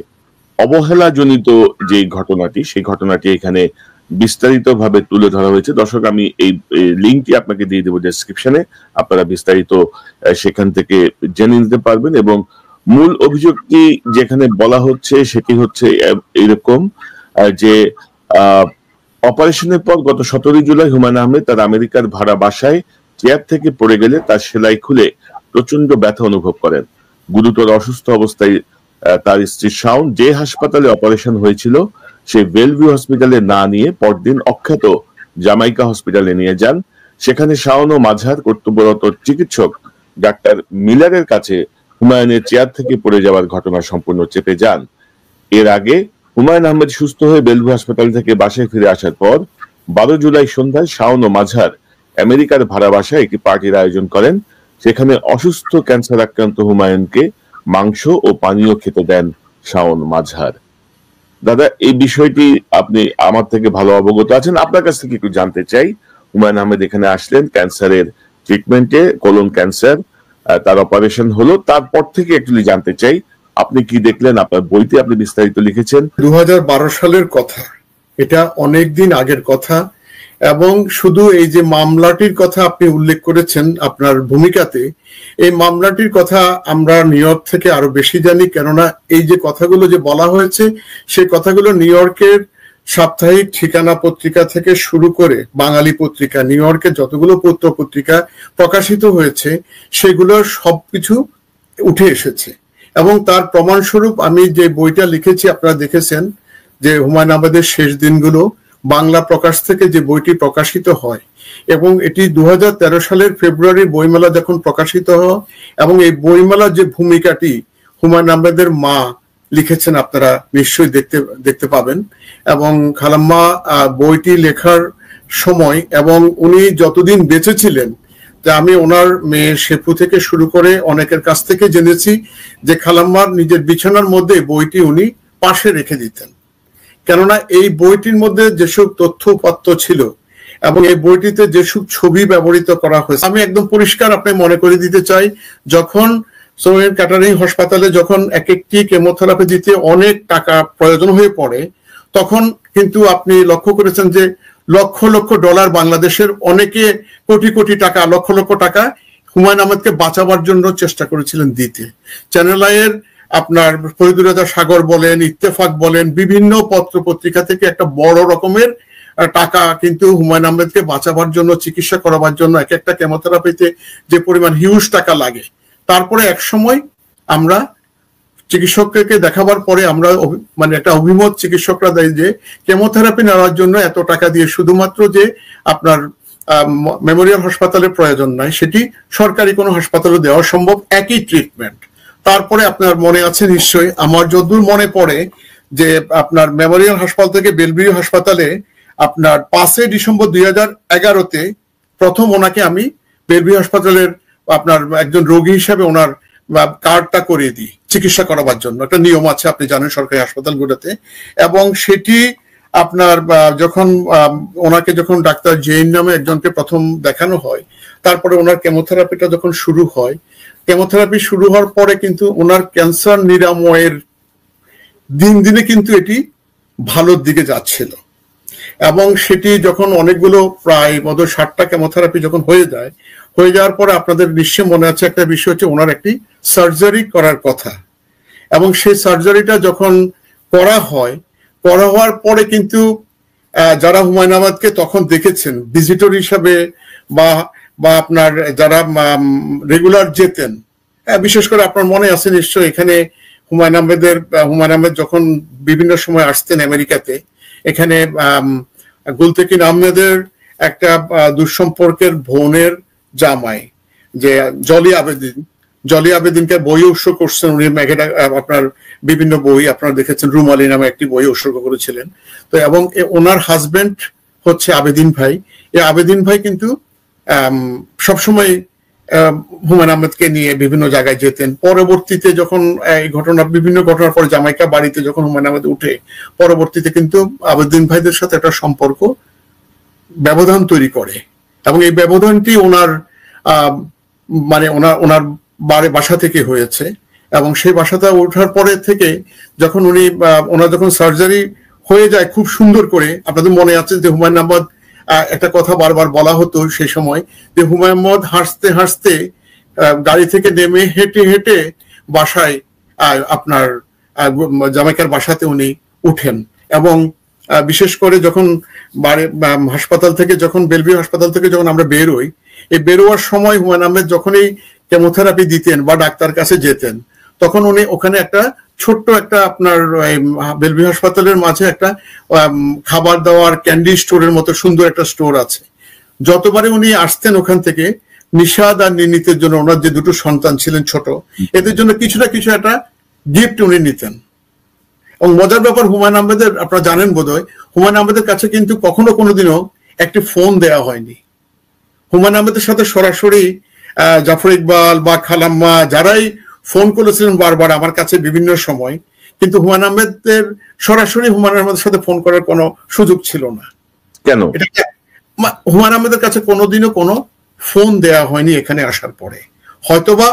অবহেলাজনিত যে ঘটনাটি, সেই ঘটনাটি এখানে বিস্তারিত ভাবে তুলে ধরা হয়েছে। দর্শক, আমি এই লিঙ্কটি আপনাকে দিয়ে দেবো ডেসক্রিপশনে, আপনারা বিস্তারিত সেখান থেকে জেনে নিতে পারবেন। এবং মূল অভিযোগটি যেখানে বলা হচ্ছে সেটি হচ্ছে এরকম যে অপারেশনের পর গত 17 জুলাই হুমায়ুন আহমেদ তার আমেরিকার ভাড়া বাসায় চেয়ার থেকে পড়ে গেলে তার সেলাই খুলে প্রচন্ড ব্যথা অনুভব করেন। গুরুতর অসুস্থ অবস্থায় তার স্ত্রী শাওন যে হাসপাতালে অপারেশন হয়েছিল সেই বেলভিউ হসপিটালে না নিয়ে পরদিন অখ্যাত জামাইকা হসপিটালে নিয়ে যান। সেখানে শাওন ও মাঝহার কর্তব্যরত চিকিৎসক ডাক্তার মিলারের কাছে হুমায়ুনের চেয়ার থেকে পড়ে যাওয়ার ঘটনা সম্পূর্ণ চেপে যান। এর আগে হুমায়ুন আহমেদ সুস্থ হয়ে বেলভিউ হাসপাতাল থেকে বাসায় ফিরে আসার পর 12 জুলাই সন্ধ্যায় শাওন ও মাঝহার আমেরিকার ভাড়া বাসায় একটি পার্টির আয়োজন করেন। সেখানে অসুস্থ ক্যান্সার আক্রান্ত হুমায়ুনকে মাংস ও পানীয় খেতে দেন শাওন মাঝহার। দাদা, এই বিষয়টি আপনি আমার থেকে ভালো অবগত আছেন, আপনার কাছ থেকে একটু জানতে চাই। হুমায়ুন আহমেদ এখানে আসলেন ক্যান্সারের ট্রিটমেন্টে, কোলন ক্যান্সার, তার অপারেশন হলো, তারপর থেকে একটু জানতে চাই আপনি কি দেখলেন। আপনার বইতে আপনি বিস্তারিত লিখেছেন। 2012 সালের কথা, এটা অনেকদিন আগের কথা। এবং শুধু এই যে মামলাটির কথা আপনি উল্লেখ করেছেন আপনার ভূমিকাতে, এই মামলাটির কথা আমরা নিউ ইয়র্ক থেকে আরো বেশি জানি, কেননা এই যে কথাগুলো যে বলা হয়েছে সেই কথাগুলো নিউ ইয়র্কের সাপ্তাহিক ঠিকানা পত্রিকা থেকে শুরু করে বাঙালি পত্রিকা, নিউ ইয়র্কের যতগুলো পত্র পত্রিকা প্রকাশিত হয়েছে সেগুলো সবকিছু উঠে এসেছে। এবং তার প্রমাণস্বরূপ আমি যে বইটা লিখেছি আপনারা দেখেছেন যে হুমায়ুন আহমেদের শেষ দিনগুলো, বাংলা প্রকাশ থেকে যে বইটি প্রকাশিত হয়, এবং এটি 2013 সালের ফেব্রুয়ারি বইমেলা যখন প্রকাশিত হয়, এবং এই বইমেলার যে ভূমিকাটি হুমায়ুন আহমেদের মা লিখেছেন আপনারা নিশ্চয়ই দেখতে পাবেন। এবং খালাম্মা বইটি লেখার সময় এবং উনি যতদিন বেঁচে ছিলেন, আমি ওনার মেয়ে শেফু থেকে শুরু করে অনেকের কাছ থেকে জেনেছি যে খালাম্মার নিজের বিছানার মধ্যে বইটি উনি পাশে রেখে দিতেন, কেননা এই বইটির মধ্যে যেসব তথ্য উপাত্ত ছিল এবং এই বইটিতে যেসব ছবি ব্যবহৃত করা হয়েছে, আমি একদম পরিষ্কার আপনি মনে করে দিতে চাই, যখন সোহেল ক্যাটারিং হাসপাতালে যখন এক একটি কেমোথেরাপি দিতে অনেক টাকা প্রয়োজন হয়ে পড়ে, তখন কিন্তু আপনি লক্ষ্য করেছেন যে লক্ষ লক্ষ ডলার বাংলাদেশের অনেকে কোটি কোটি টাকা, লক্ষ লক্ষ টাকা হুমায়ুন আহমেদকে বাঁচাবার জন্য চেষ্টা করেছিলেন দিতে। চ্যানেল আইয়ের আপনার ফরিদুর রাজা সাগর বলেন, ইত্তেফাক বলেন, বিভিন্ন পত্র পত্রিকা থেকে একটা বড় রকমের টাকা কিন্তু হুমায়ুন আহমেদকে বাঁচাবার জন্য, চিকিৎসা করাবার জন্য, এক একটা কেমোথেরাপিতে যে পরিমাণ হিউজ টাকা লাগে। তারপরে এক সময় আমরা চিকিৎসককে দেখাবার পরে আমরা মানে একটা অভিমত চিকিৎসকরা দেয় যে কেমোথেরাপি নেওয়ার জন্য এত টাকা দিয়ে শুধুমাত্র যে আপনার মেমোরিয়াল হাসপাতালের প্রয়োজন নাই, সেটি সরকারি কোনো হাসপাতালে দেওয়া সম্ভব, একই ট্রিটমেন্ট। তারপরে আপনার মনে আছে নিশ্চয়ই, আমার যতদূর মনে পড়ে যে আপনার মেমোরিয়াল হাসপাতাল থেকে বেলভিউ হাসপাতালে আপনার 5 ডিসেম্বর 2011-তে প্রথম ওনাকে আমি বেলভিউ হাসপাতালের আপনার একজন রোগী হিসাবে ওনার কার্ডটা করিয়ে দিই চিকিৎসা করাবার জন্য। একটা নিয়ম আছে আপনি জানেন সরকারি হাসপাতালগুলোতে। এবং সেটি আপনার যখন ওনাকে যখন ডাক্তার জেইন নামে একজনকে প্রথম দেখানো হয়, তারপরে ওনার কেমোথেরাপিটা যখন শুরু হয়, কেমোথেরাপি শুরু হওয়ার পরে কিন্তু ওনার ক্যান্সার নিরাময়ের দিন দিনে কিন্তু এটি ভালোর দিকে যাচ্ছিল। এবং সেটি যখন অনেকগুলো প্রায় 60টা কেমোথেরাপি যখন হয়ে যাওয়ার পরে আপনাদের নিশ্চয় মনে আছে একটা বিষয় হচ্ছে ওনার একটি সার্জারি করার কথা। এবং সেই সার্জারিটা যখন করা হওয়ার পরে কিন্তু যারা হুমায়ুন আহমেদকে তখন দেখেছেন ভিজিটর হিসাবে বা আপনার যারা রেগুলার যেতেন, বিশেষ করে আপনার মনে আছে নিশ্চয় এখানে হুমায়ুন আহমেদ যখন বিভিন্ন সময় আসতেন আমেরিকাতে, এখানে গুলতেকিন আহমেদের একটা দুঃসম্পর্কের বোনের জামাই যে জলি আবেদিনকে বই উৎসর্গ করছেন উনি, আপনার বিভিন্ন বই আপনারা দেখেছেন, রুমালি নামে একটি বই উৎসর্গ করেছিলেন। তো এবং ওনার হাজবেন্ড হচ্ছে আবেদিন ভাই। এই আবেদিন ভাই কিন্তু সবসময় হুমায়ুন আহমেদকে নিয়ে বিভিন্ন জায়গায় যেতেন। পরবর্তীতে যখন এই বিভিন্ন ঘটনার পরে জামাইকা বাড়িতে যখন হুমায়ুন আহমেদ উঠে, পরবর্তীতে কিন্তু আবেদিন ভাইদের সাথে একটা সম্পর্ক ব্যবধান তৈরি করে। এবং এই ব্যবধানটি ওনার মানে ওনার বাসা থেকে হয়েছে। এবং সেই বাসাটা ওঠার পরে থেকে যখন ওনার যখন সার্জারি হয়ে যায় খুব সুন্দর করে, আপনাদের মনে আছে যে হুমায়ুন আহমেদ একটা কথা বারবার বলা হতো সেই সময় যে হুমায়ুন আহমেদ হাসতে হাসতে গাড়ি থেকে নেমে হেঁটে হেঁটে বাসায় আপনার জামাইকার বাসাতে উনি উঠেন। এবং বিশেষ করে যখন হাসপাতাল থেকে যখন বেলভিউ হাসপাতাল থেকে যখন আমরা বেরোই, এই বেরোয়ার সময় হুমায়ুন আহমেদ যখনই কেমোথেরাপি দিতেন বা ডাক্তার কাছে যেতেন, তখন উনি ওখানে একটা ছোট্ট একটা আপনার বেলভিউ হাসপাতালের মাঝে একটা খাবার দাবার ক্যান্ডি স্টোরের মতো সুন্দর একটা স্টোর আছে। যতবারে উনি আসতেন ওখান থেকে নিশাদ আর নির্নীতের জন্য, ওনার যে দুটো সন্তান ছিলেন ছোট, এদের জন্য কিছু না কিছু একটা গিফট উনি নিতেন। এবং মজার ব্যাপার, হুমায়ুন আহমেদের আপনারা জানেন বোধহয়, হুমায়ুন আহমেদের কাছে কিন্তু কখনো কোনোদিনও একটি ফোন দেওয়া হয়নি। হুমায়ুন আহমেদের সাথে সরাসরি জাফর ইকবাল বা খালাম্মা যারাই ফোন করেছিলেন বারবার আমার কাছে বিভিন্ন সময়, কিন্তু হুমায়ুন আহমেদের সরাসরি হুমায়ুন আহমেদের সাথে ফোন করার কোনো সুযোগ ছিল না। কেন? হুমায়ুন আহমেদের কাছে কোনোদিনও কোনো ফোন দেয়া হয়নি এখানে আসার পরে। হয়তোবা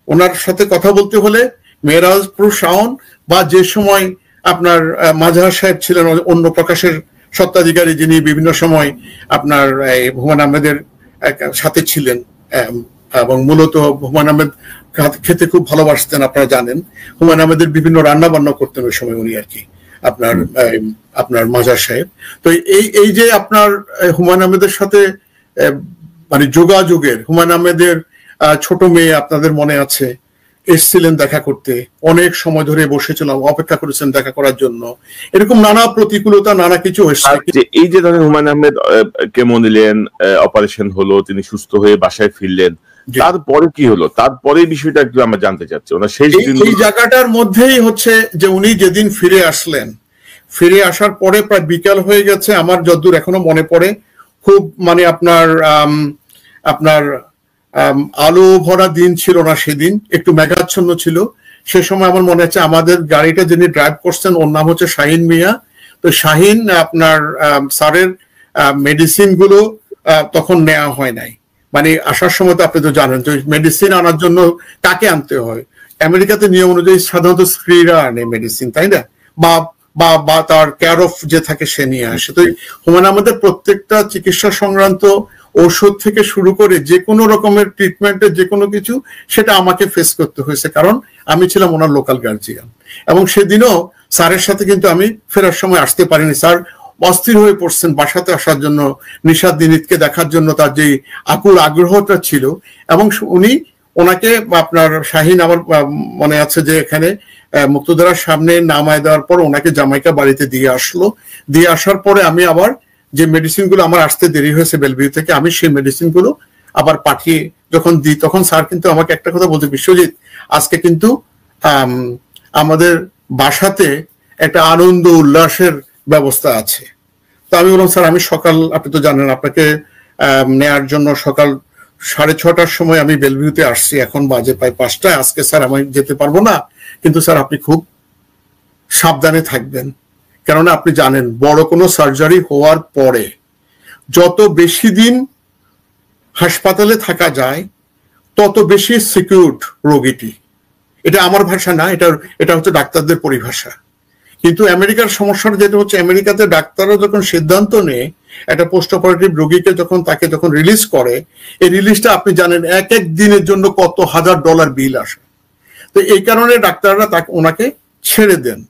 ওনার সাথে কথা বলতে হলে মেরাজপুর শাওন বা যে সময় আপনার মাজাহার সাহেব ছিলেন অন্য প্রকাশের স্বত্বাধিকারী, যিনি বিভিন্ন সময় আপনার হুমায়ুন আহমেদের সাথে ছিলেন এবং মূলত হুমায়ুন আহমেদ খেতে খুব ভালোবাসতেন, আপনারা জানেন। হুমায়ুন আহমেদের বিভিন্ন রান্না বান্না করতেন ওই সময় উনি আর কি, আপনার মাজার সাহেব। তো এই যে আপনার হুমায়ুন আহমেদের সাথে মানে যোগাযোগের, হুমায়ুন আহমেদের ছোট মেয়ে আপনাদের মনে আছে এসেছিলেন দেখা করতে, অনেক সময় ধরে বসেছিলাম, অপেক্ষা করেছেন দেখা করার জন্য। এরকম নানা প্রতিকূলতা নানা কিছু এসেছে। এই যে ধরেন হুমায়ুন আহমেদ কেমো নিলেন, অপারেশন হলো, তিনি সুস্থ হয়ে বাসায় ফিরলেন, তারপরে কি হলো, তারপরে বিষয়টা একটু আমরা জানতে চাচ্ছি। ওনার শেষ দিন এই জায়গাটার মধ্যেই হচ্ছে যে উনি যেদিন ফিরে আসলেন, ফিরে আসার পরে প্রায় বিকাল হয়ে গেছে, আমার যতদূর এখনো মনে পড়ে, খুব মানে আপনার আলো ভরা দিন ছিল না সেদিন, একটু মেঘাচ্ছন্ন ছিল। সে সময় আমার মনে আছে আমাদের গাড়িটা যিনি ড্রাইভ করছেন ওর নাম হচ্ছে শাহিন মিয়া। তো শাহিন আপনার স্যারের মেডিসিন গুলো তখন নেওয়া হয় নাই, মানে আসার সময় তো আপনি তো জানেন যে মেডিসিন আনার জন্য কাকে আনতে হয়, আমেরিকাতে নিয়ম অনুযায়ী সাধারণত স্ত্রীরা আনে মেডিসিন, তাই না, বা তার কেয়ার অফ যে থাকে সে নিয়ে আসে। তো হুমায়ুন আহমেদের প্রত্যেকটা চিকিৎসা সংক্রান্ত ঔষধ থেকে শুরু করে যে কোনো রকমের ট্রিটমেন্টের যে কোনো কিছু, সেটা আমাকে ফেস করতে হয়েছে, কারণ আমি ছিলাম ওনার লোকাল গার্জিয়ান। এবং সেদিনও স্যারের সাথে কিন্তু আমি ফেরার সময় আসতে পারিনি। স্যার অস্থির হয়ে পড়ছেন বাসাতে আসার জন্য, নিশাদ দিনীতকে দেখার জন্য তার যে আকুল আগ্রহটা ছিল। এবং উনি ওনাকে আপনার শাহিন, আমার মনে আছে যে এখানে মুক্তধারার সামনে নামায় দেওয়ার পর ওনাকে জামাইকা বাড়িতে দিয়ে আসলো। দিয়ে আসার পরে আমি আবার যে মেডিসিন গুলো, আমার আসতে দেরি হয়েছে বেলভিউ থেকে, আমি সেই মেডিসিন গুলো আবার পাঠিয়ে যখন দিই, তখন স্যার কিন্তু আমাকে একটা কথা বলতে, বিশ্বজিৎ আজকে কিন্তু আমাদের বাসাতে একটা আনন্দ উল্লাসের ব্যবস্থা আছে। তো আমি বললাম স্যার আমি সকাল, আপনি তো জানেন আপনাকে নেয়ার জন্য সকাল 6:30টার সময় আমি বেলভিউতে আসছি, এখন বাজে প্রায় 5টা, আজকে স্যার আমি যেতে পারবো না, কিন্তু স্যার আপনি খুব সাবধানে থাকবেন, কেননা আপনি জানেন বড় কোনো সার্জারি হওয়ার পরে যত বেশি দিন হাসপাতালে থাকা যায় তত বেশি সিকিউরড রোগীটি। এটা আমার ভাষা না, এটা হচ্ছে ডাক্তারদের পরিভাষা। কিন্তু আমেরিকার সমস্যাটা যেটা হচ্ছে, আমেরিকাতে ডাক্তাররা যখন সিদ্ধান্ত নেয় একটা পোস্ট অপারেটিভ রোগীকে তাকে যখন রিলিজ করে, এই রিলিজটা আপনি জানেন এক এক দিনের জন্য কত $1,000 বিল আসে। তো এই কারণে ডাক্তাররা ওনাকে ছেড়ে দেন।